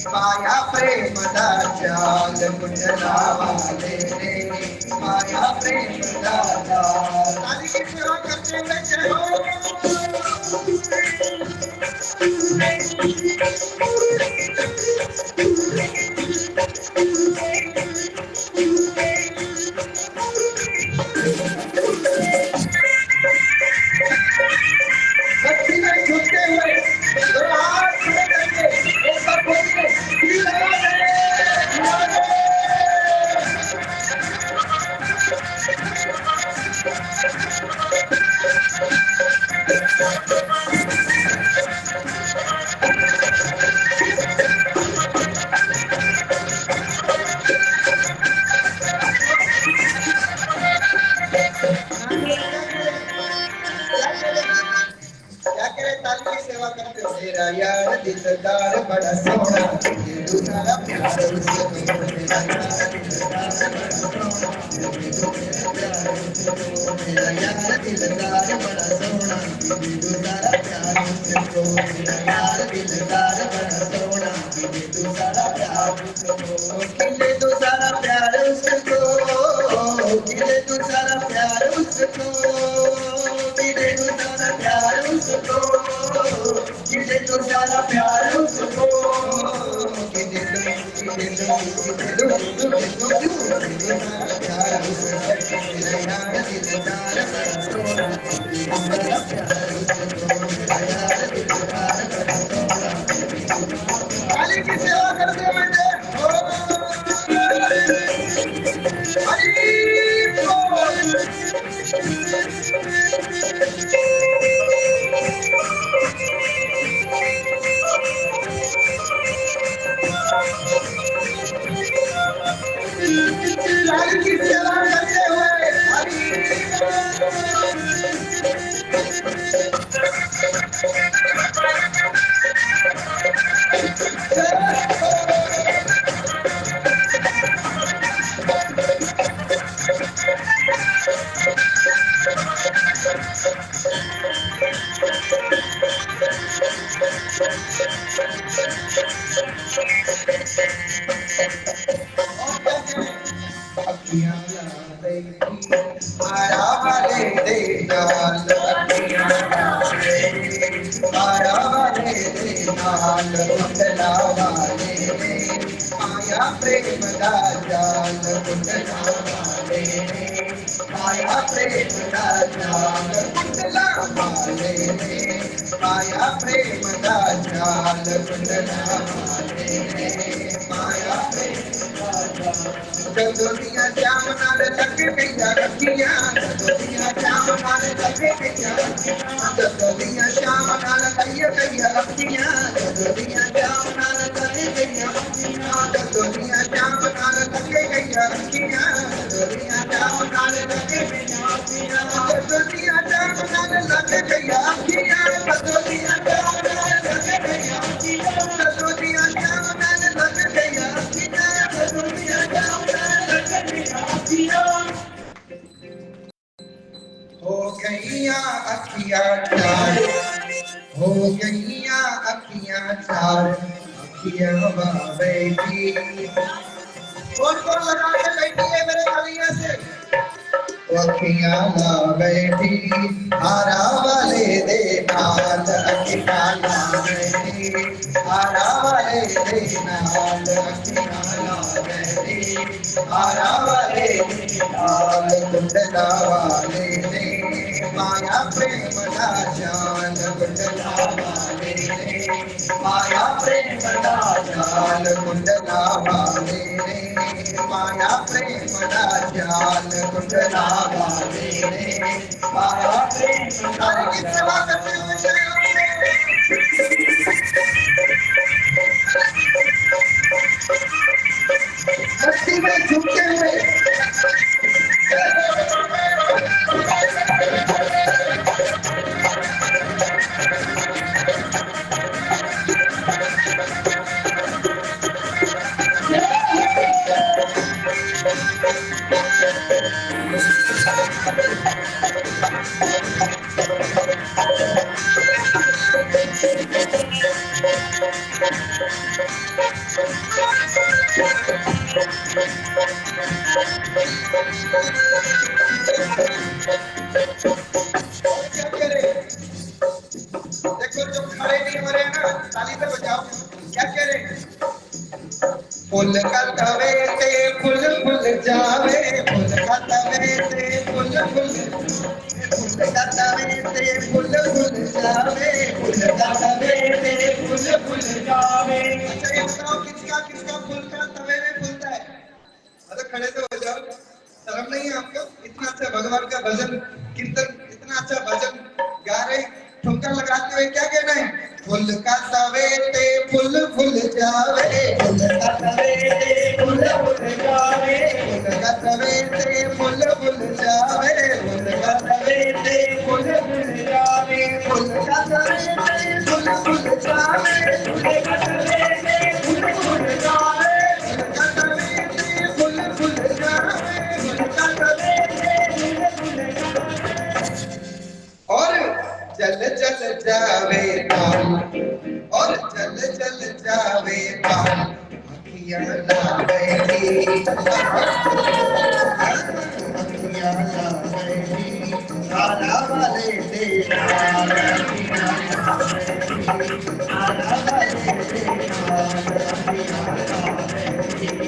पाया प्रेम दा जाल, कुंडला वाले ने पाया प्रेम दा जाल। ताली की सेवा करते हुए जय भक्ति में झुकते हुए तो हाथ खड़े करके एक बार बोलिए श्री राधे राधे। क्या करे ताली की सेवा करते हो। मेरा यार दिलदार बड़ा सोना, ये दूसरा प्यार उसको मेरा यार दिलदार बड़ा सोना, मेरा यार दिलदार बड़ा सोना, ये दूसरा प्यार उसको मेरा यार दिलदार बड़ा सोना, ये दूसरा प्यार उसको किले दूसरा प्यार उसको, किले दूसरा प्यार उसको, किले दूसरा प्यार उसको, किले दूसरा प्यार उसको, किले काली की सेवा करते बेटे काली की सेवा करते हुए अखियाँ लाए हरा वाले देना, अखियाँ लाए हरा वाले देना, कुंडला वाले ने माया प्रेम दा जाल, कुंडला वाले ने माया प्रेम दा जाल, कुंडला वाले ने माया प्रेम दा जाल, कुंडला वाले ने माया प्रेम दा जाल। दुनिया श्याम नाल लगे गईया रखियां, दुनिया श्याम नाल लगे गईया रखियां, दुनिया श्याम नाल लगे गईया रखियां, दुनिया श्याम नाल लगे गईया रखियां, दुनिया श्याम नाल लगे गईया रखियां, दुनिया श्याम नाल लगे गईया रखियां, दुनिया श्याम नाल लगे गईया रखियां, दुनिया श्याम नाल लगे गईया रखियां, दुनिया श्याम नाल लगे गईया रखियां, दुनिया श्याम हो गईया अखियाँ चार, हो गईया अखियाँ चार, अखियाँ बैठी कौन कौन लगा के बैठी है मेरे तालियां से। अखियाँ ला बैठी हरा वाले दे नाल, अखियाँ ला बैठी हरा वाले दे नाल, अखियाँ ला बैठी हरा वाले दे नाल, कुंडला वाले ने माया प्रेम दा जाल, कुंडला वाले ने माया प्रेम दा जाल, कुंडला वाले ने माया प्रेम दा जाल, कुंडला वाले ने माया प्रेम दा जाल। की सेवा करते हुए मस्ती में झूमते हुए क्या करें? देखो जो खड़े नहीं हो रहे हैं ना, ताली तो बजाओ। क्या करें? फूल का तवे से फूल फूल जावे, फूल का तवे से फूल फूल, फूल का तवे से फूल फूल जावे, फूल का तवे से फूल फूल जावे। अच्छा ये बताओ किसका किसका फूल का तवे में फूलता है? अरे खड़े तो हो जाओ, शर्म नहीं है आपको? इतना अच्छा भगवान का भजन कीर्तन, इतना अच्छा भजन गा रहे, ठुमका लगाते हुए क्या कहना है? फूल का तवे ते फूल फूल जावे, फूल का तवे ते फूल फूल जावे, फूल का तवे ते फूल फूल जावे, फूल का तवे ते फूल फूल जावे, फूल का तवे ते फूल फूल जावे, फूल का तवे ते फूल फूल जावे, फूल का तवे ते फूल फूल जावे, फूल का तवे ते फूल फूल जावे। और चल चल जावे ताल, और चल चल जावे ताल, अखियां लावेगी, अखियां लावेगी, आला वाले दे नाल, अखियां लावेगी, आला वाले दे नाल, अखियां लावेगी,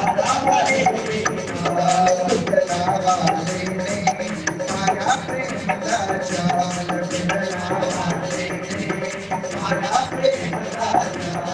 आला वाले दे नाल, दुल्हा वाले ने माया प्रेम का जाल, दुल्हा वाले ने माया प्रेम का जाल।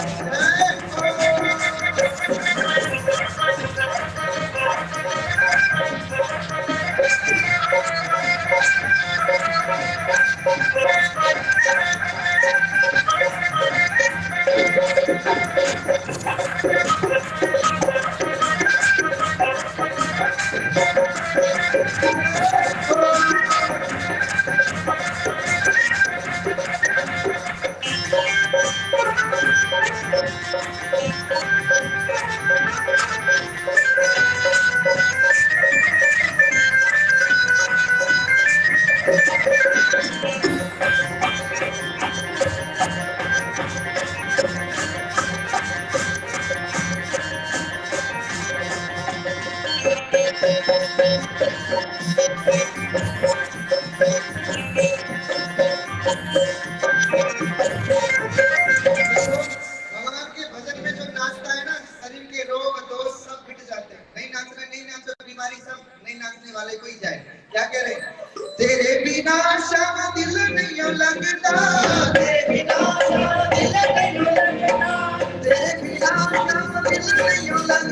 भगवान के भजन में जो नाचता है ना, शरीर के रोग दोष सब मिट जाते हैं। नहीं नाचने नहीं नाचो, बीमारी सब नहीं नाचने वाले को ही जाए। क्या कह रहे? तेरे बिना श्याम दिल नहीं लगता, तेरे बिना श्याम दिल नहीं लगता, तेरे बिना श्याम दिल नहीं लगता, तेरे बिना श्याम दिल नहीं लगता,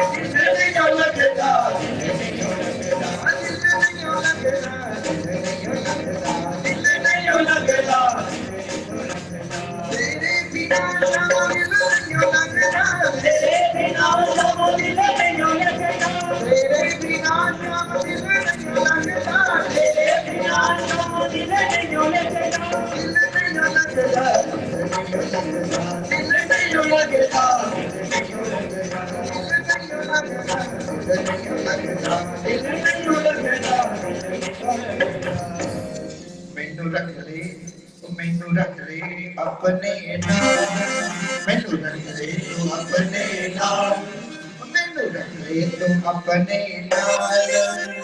दिल नहीं लगता, दिल नहीं लगता, दिल नहीं लगता, दिल नहीं लगता, तेरे बिना श्याम दिल नहीं लगता, तेरे बिना श्याम दिल नहीं लगता, तेरे बिना श्याम दिल नहीं लगता, तेरे बिना श्याम दिल नहीं लगता, दिल नहीं लगता, दिल नहीं लगता, दिल नहीं लगता। मैनू रख ले, मैनू रख ले अपने नाल, मैनू रख ले तू अपने नाल, मैनू रख ले तू अपने नाल,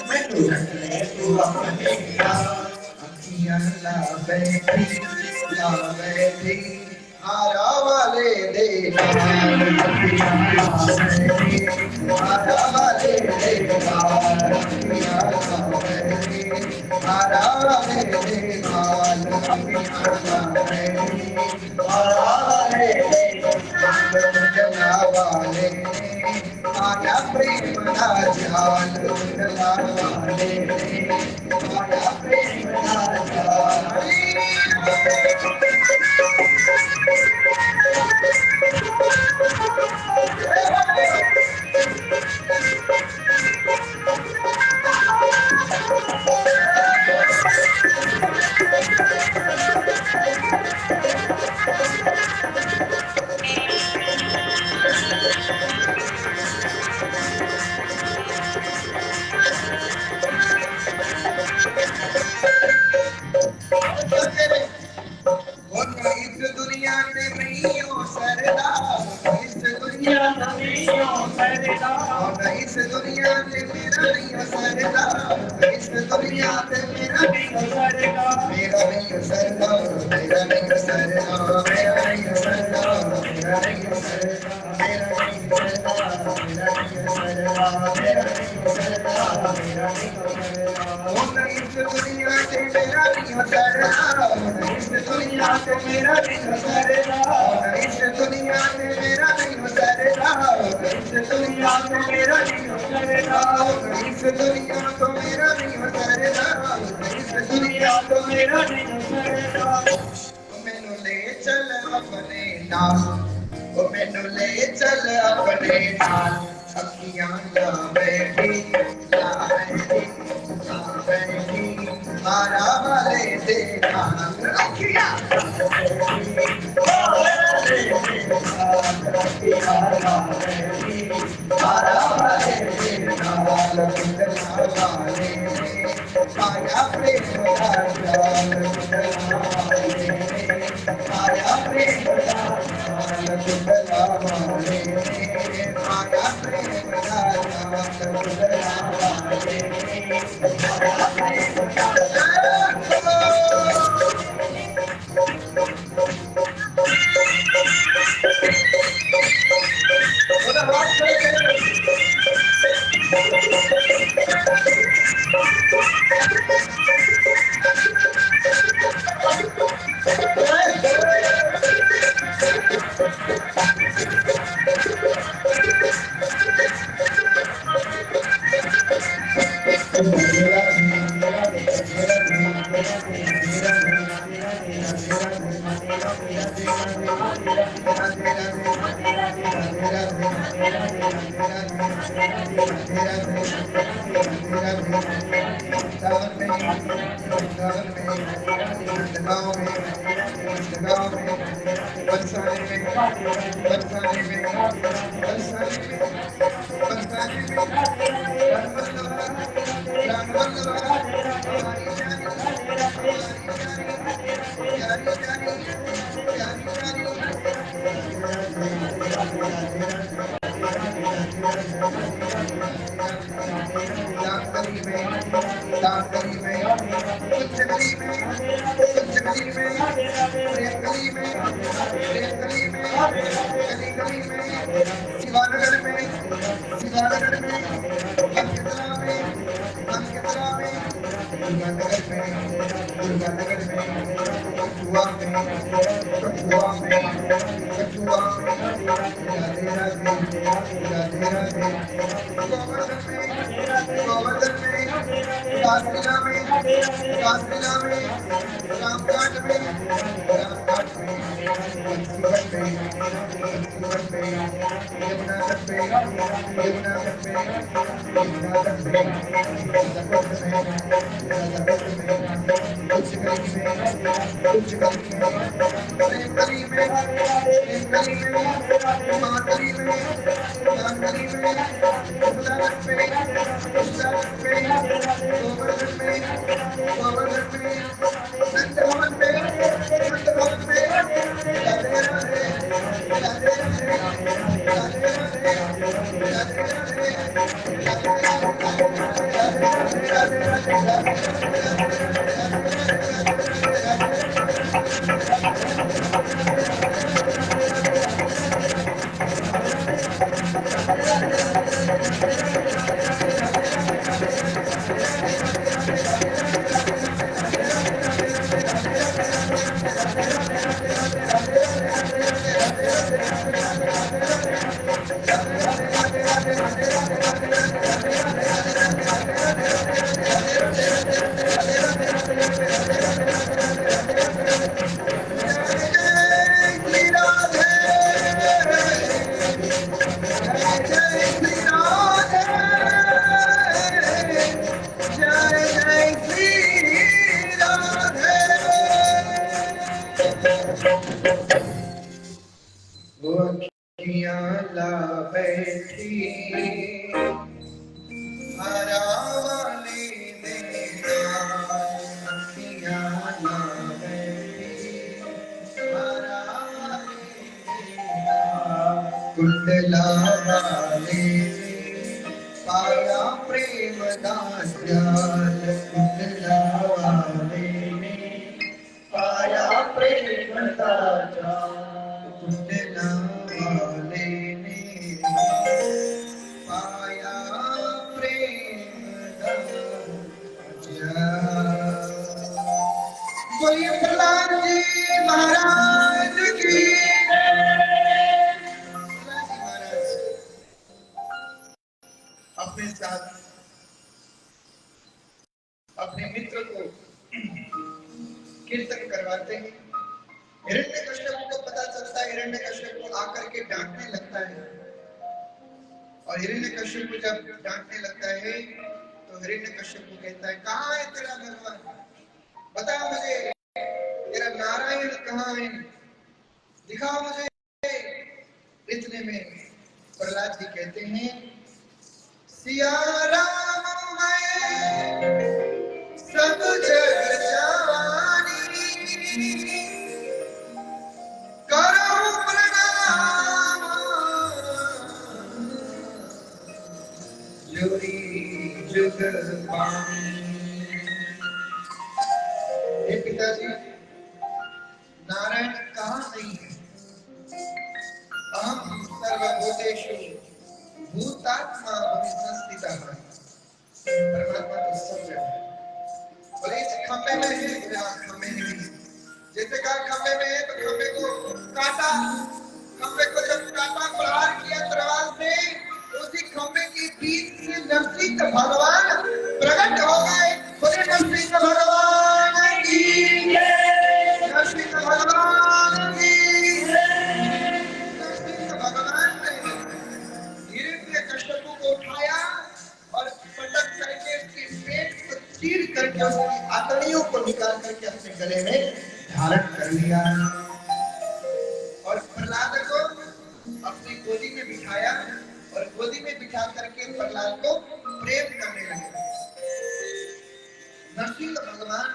मैनू रख ले तू अपने नाल, अखियां ला बैठी आरा वाले दे नाल, अखियां ला बैठी आरा वाले दे नाल, अखियां ला बैठी आरा वाले दे नाल, अखियां ला बैठी आरा वाले दे नाल, दुल्हा वाले ने माया प्रेम का जाल, दुल्हा वाले ने माया प्रेम का जाल। सरदा इस दुनिया नहीं हो सरदा इस दुनिया से मेरा नहीं हो सरदा इस दुनिया से मेरा नहीं हो सरदा मेरा नहीं हो सरदा मेरा नहीं हो सरदा मेरा नहीं हो सरदा मेरा नहीं हो सरदा मेरा नहीं हो सरदा मेरा नहीं हो सरदा मेरा नहीं हो सरदा मेरा नहीं हो सरदा इस दुनिया से मेरा नहीं हो सरदा इस दुनिया से मेरा नहीं हो सरदा इस दुनिया से मेरा नहीं हो सरदा इस दुनिया से मेरा नहीं हो सरदा इस दुनिया तो मेरा नहीं हो सरदा इस दुनिया तो मेरा नहीं हो सरदा मैनू ले चल अपने नाल ओ मैनू ले चल अपने नाल अखियां ला बैठी मारा वाले दे नाल अखियां मारा वाले दे नाल कुंडला वाले माया प्रेम का जाल कुंडला वाले माया प्रेम का जाल कुंडला वाले माया प्रेम का जाल कुंडला वाले माया प्रेम का कुंडला वाले पाया प्रेम दास जाल, कुंडला वाले पाया प्रेम दास जाल, कुंडला वाले ने पाया प्रेम दास जाल। बोलिए प्रहलाद जी महाराज की। महाराज अपने साथ अपने मित्र को कीर्तन करवाते हैं। हिरण्यकश्यप को पता चलता है, हिरण्यकश्यप को आकर के डांटने लगता है। और हिरण्यकश्यप को जब डांटने लगता है तो हिरण्यकश्यप को कहता है, कहाँ है तेरा भगवान, बता मुझे तेरा नारायण कहाँ है, दिखाओ मुझे। इतने में प्रहलाद जी कहते हैं, सिया राम मैं सब जग जानी, करो प्रणाम जोरी जुग पानी। हे पिताजी, नारायण कहाँ नहीं है। अहम सर्वभूतेषु भूतात्मा भूमिसंस्थितः। परमात्मा तो सब जगह है। बोले इस खंबे में है, खंबे नहीं। जैसे कहा खंबे में है तो खंबे को काटा, खंबे को जब काटा, प्रहार किया तलवार से, उसी खंबे के बीच से नरसिंह भगवान प्रकट हो गए। बोले नरसिंह भगवान की जय, नरसिंह भगवान की जय। नरसिंह भगवान ने हिरण्यकश्यप को उठाया और पटक करके उसके पेट को चीर करके उसकी आंतड़ियों को निकाल करके अपने गले में धारण कर लिया। और प्रहलाद को अपनी गोदी में बिठाया और गोदी में बिठा करके प्रहलाद को प्रेम करने लगे। नरसिंह भगवान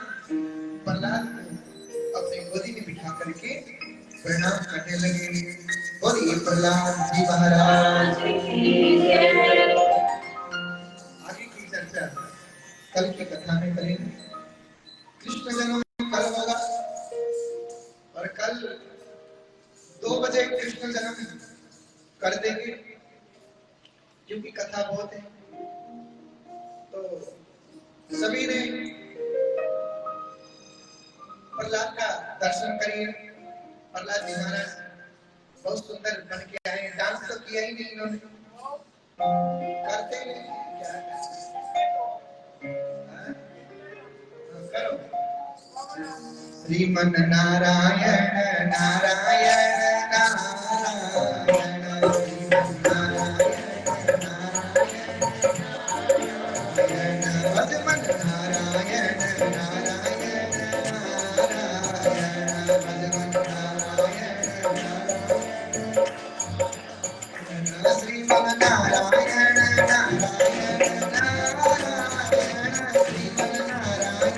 प्रहलाद को अपनी गोदी में बिठा करके प्रणाम करने लगे। बोलिए प्रहलाद जी महाराज की जय। आगे की चर्चा कल की कथा में करेंगे। कृष्ण जन्म कल होगा और कल 2 बजे कृष्ण जन्म कर देंगे, क्योंकि कथा बहुत है। तो सभी ने प्रहलाद का दर्शन करिए। प्रहलाद जी महाराज बहुत सुंदर बन के आए। डांस तो किया ही नहीं इन्होंने, करते हैं क्या करो। श्रीमन नारायण नारायण नारायण, श्रीमन नारायण नारायण, भजमन नारायण नारायण नारायण, भजमन नारायण नारायण, श्रीमन नारायण नारायण नारायण, श्रीमन नारायण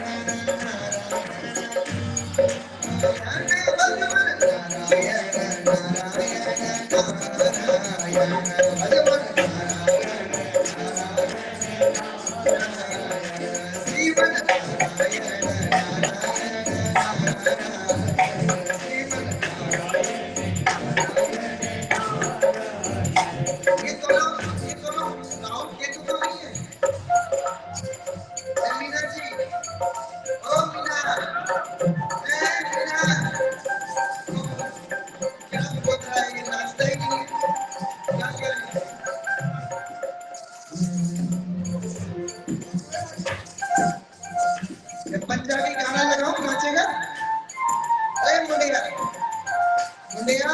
पंजाबी गाना लगाओ, नाचेगा। मुंडिया मुंडिया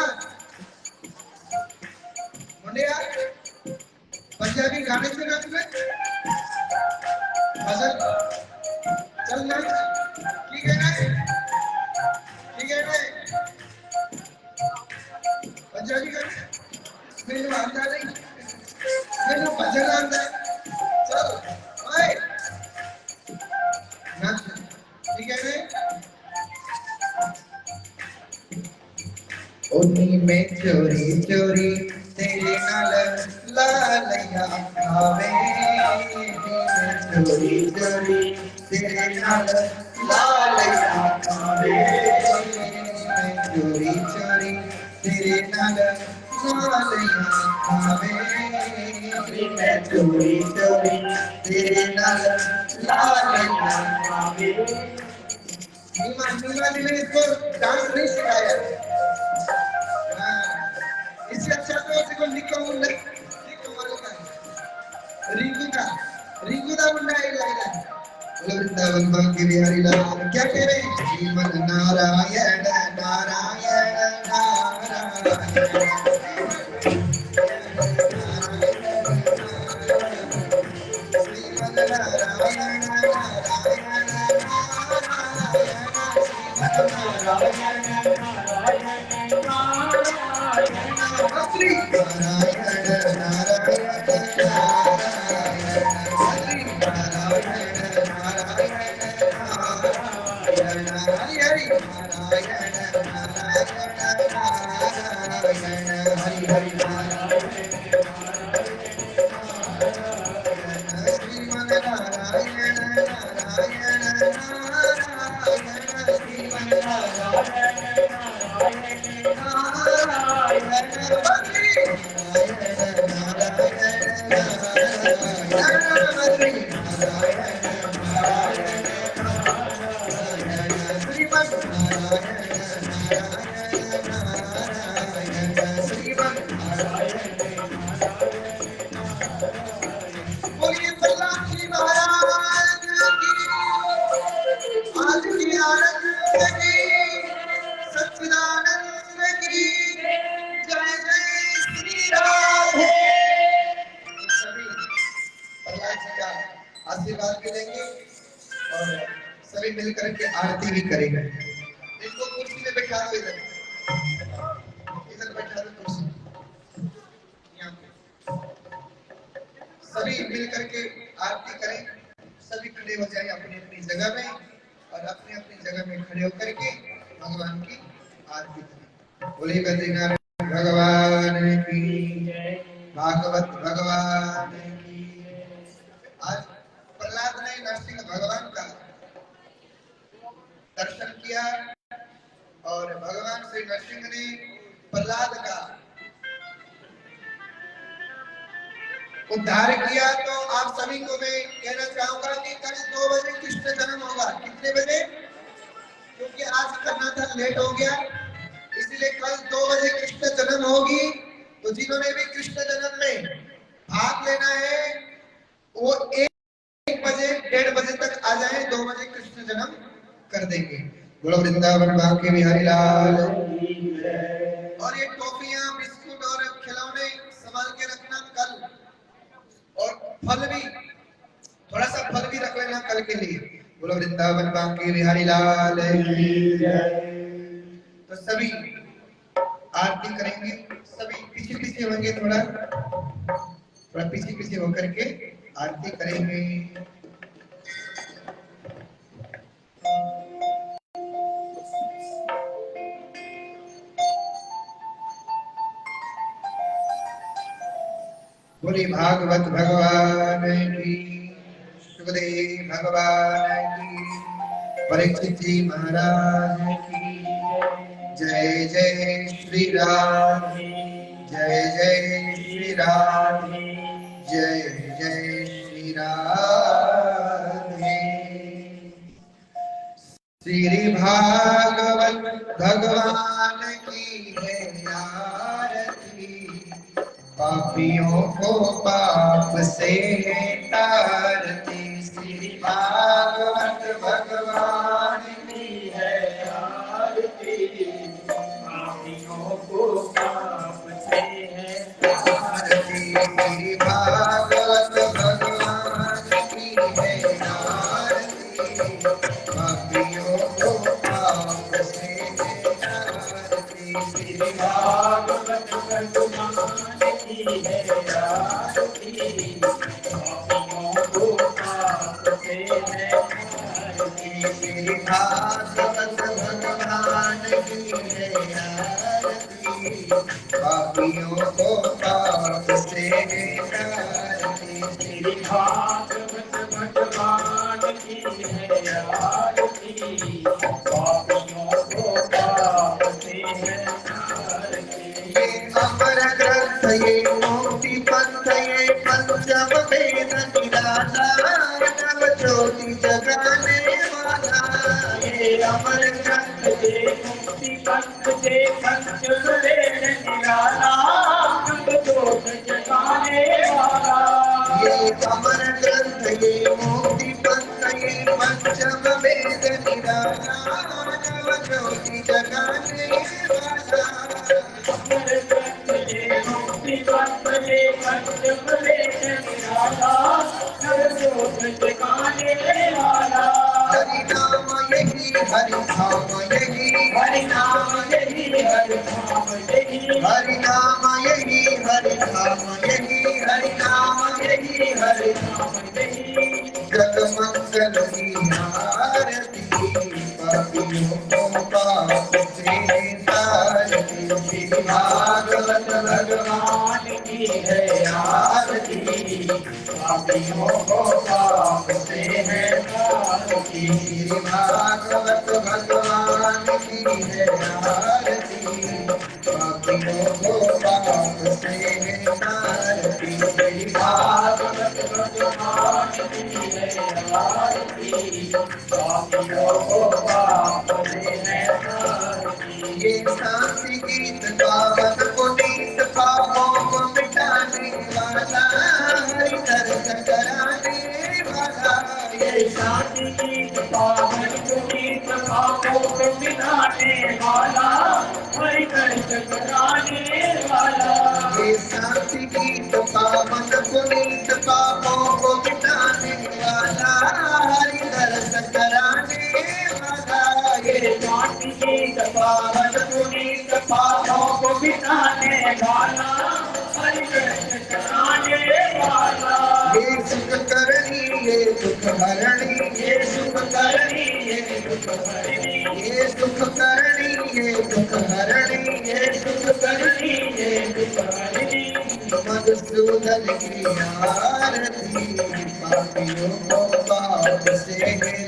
मुंडिया, पंजाबी गाने से नाच ले, भजन चल नाच। ठीक है ना, ठीक है ना। पंजाबी गाने मैंने आता नहीं, मैंने भजन आता। चल ओए नाच, ठीक है ना। उन्हीं में चोरी चोरी से तेरे नाल लालैया खावे चोरी चोरी तेरे नाल लालैया खावे चोरी चोरी तेरे नाल लालैया खावे मैं चोरी चोरी तेरे नाल लालैया खावे। नीमा जी ने इसको डांस नहीं सिखाया। इससे अच्छा तो देखो निको मुंडा निको मुंडा रिंकू दा मुंडा ही लग रहा है। वृंदावन बांके बिहारी लाल क्या कह रहे हैं? श्रीमन नारायण नारायण नारायण श्रीमन नारायण आशीर्वाद भी देंगे और सभी मिलकर के आरती भी करेंगे। इनको कुर्सी में बैठा दो, इधर इधर बैठा दो कुर्सी यहाँ पे। सभी मिलकर के आरती करें। सभी खड़े हो जाएं अपनी अपनी जगह में और अपनी अपनी जगह में खड़े होकर के भगवान की आरती करें। बोले बद्रीनारायण भगवान की जय, भागवत भगवान की जय। आज प्रहलाद ने नरसिंह भगवान का दर्शन किया और भगवान श्री नरसिंह ने प्रहलाद का उद्धार किया। तो आप सभी को मैं कहना चाहूंगा कि कल 2 बजे कृष्ण जन्म होगा। कितने बजे? क्योंकि आज करना था लेट हो गया, इसलिए कल 2 बजे कृष्ण जन्म होगी। तो जिन्होंने भी कृष्ण जन्म में भाग लेना है वो 1 बजे 1:30 बजे तक आ जाए, 2 बजे कृष्ण जन्म कर देंगे। बोलो वृंदावन बांके बिहारी लाल। और ये टॉफियां बिस्कुट और खिलौने संभाल के रखना कल, और फल भी थोड़ा सा फल भी रख लेना कल के लिए। बोलो वृंदावन बांके बिहारी लाल। तो सभी आरती करेंगे, सभी पीछे पीछे होंगे, थोड़ा पीछे पीछे होकर के आरती करेंगे। बोले भागवत भगवान की, सुखदेव भगवान की, परीक्षित जी महाराज की जय। जय श्री राधे, जय जय श्री राधे, जय जय श्री राधे। श्री भागवत भगवान की है आरती, पापियों को पाप से तारती। श्री भागवत भगवान की है आरती, पापियों को पाप से है तारती। श्री भागवत भगवान की है आरती, पापियों को पाप से है तारती। श्री भागवत भगवान की है आरती, पापियों को पाप से है पापियों को पाप से निकालती। श्री भागवत भगवान की है आरती, पापियों को पाप से है तारती। ये अमर ग्रंथ ये मुक्ति पंथ ये पंचम वेद निराला, नव ज्योति जगाने वाला। ये अमर ग्रंथ से मुक्ति पंथ से पंचवेद निराला, नव जोत जगाने वाला। ये अमर ग्रंथ ये मुक्ति पंथ ये पंचम वेद निराला, नव ज्योति जगाने वाला। अमर ग्रंथ ये मुक्ति पंथ ये पंचवेद निराला, नव जोत जगाने वाला। हरि नाम यही हरि धाम यही, हरि नाम यही हरि धाम यही, हरि नाम यही हरि धाम यही, हरि नाम यही हरि धाम यही। जग मंगल की आरती, पापियों को पाप से तारती। श्री भागवत भगवान की है आरती, पापियों को पाप से है तारती। श्री भागवत भगवान की है आरती, पापियों को पाप से तारती। श्री भागवत भगवान की है आरती, पापियों को पाप से है तारती। ये शांति गीत पावन पुनीत पापों को मिटाने वाला, हरि दर्शन कराने वाला। ये शांति गीत पावन पुनीत पापों को मिटाने वाला, हरि दर्शन कराने वाला। ये शांति गीत पावन पुनीत पापों को मिटाने वाला, हरि दर्शन कराने वाला। ये शांति गीत पावन पुनीत पापों को मिटाने वाला, हरि दर्शन कराने वाला। ये सुख करणी ये सुख हरणी, ये सुख करणी ये सुख हरणी, ये सुख करणी ये सुख हरणी, ये सुख करणी ये सुख हरणी। मधुसूदन की आरती, पापियों को पाप से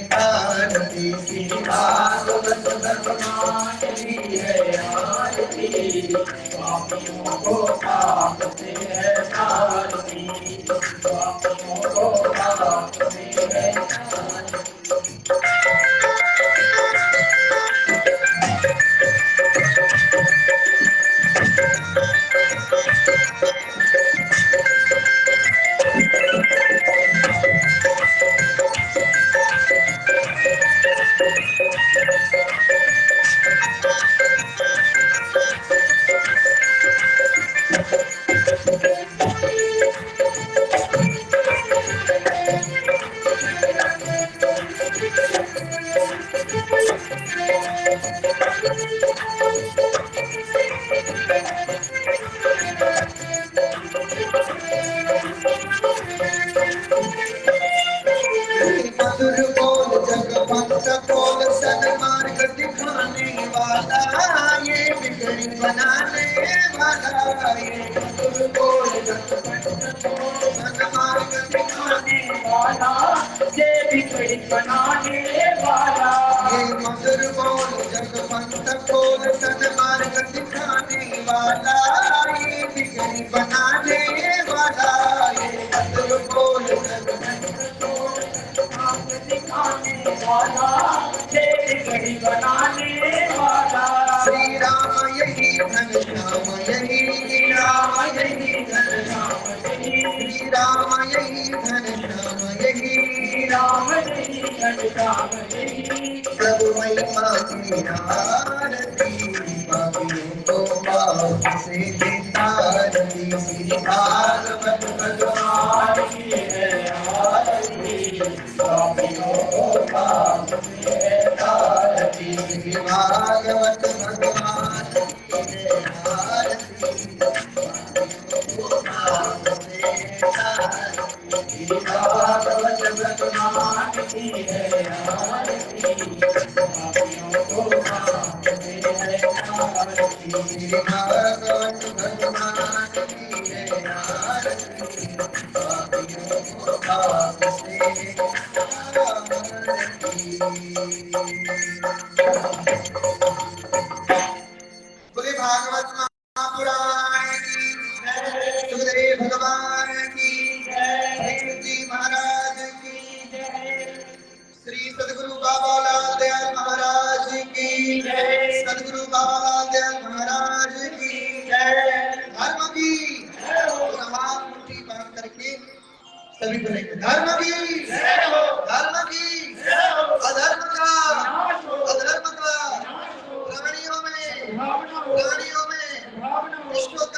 तारती। श्री भागवत भगवान की है आरती, पापियों को पाप से है तारती, पापियों को पाप से है तारती। मधुर बोल जगवंत बोल सन्मार्ग दिखाने वाला, ये बिगड़ी बनाने वाला। ये मधुर बोल जगवंत बोल सन्मार्ग दिखाने वाला, ये बिगड़ी बनाने वाला। ये मधुर बोल जगवंत बोल सन्मार्ग दिखाने वाला, ये बिगड़ी बनाने वाला। ये मधुर बोल जगवंत बोल सन्मार्ग दिखाने वाला, ये बिगड़ी बनाने वाला। श्री राम यही धन श्याम यही, श्री राम यही धन राम यही, श्री राम यही धन श्याम यही। श्री राम यही धन राम यही। प्रभु महिमा की आरती, पापियों को पाप से तारती। श्री भागवत भगवान की है आरती, पापियों को पाप से है तारती। श्री भागवत भगवान की है आरती, पापियों को पाप से तारती। श्री भागवत भगवान की है आरती, पापियों को पाप से है तारती। श्री भागवत भगवान भगवान की जय, जी महाराज की जय, श्री सद्गुरु बाबा लाल दयाल महाराज की जय, सद्गुरु बाबा लाल दयाल महाराज की जय, धर्म की जय हो, और हाथ मुट्ठी बांध करके सभी बोलेंगे धर्म की जय हो, धर्म की जय हो, अधर्म का नाश हो, अधर्म का नाश हो, प्राणियों में भावना हो, प्राणियों में भावना हो, इसको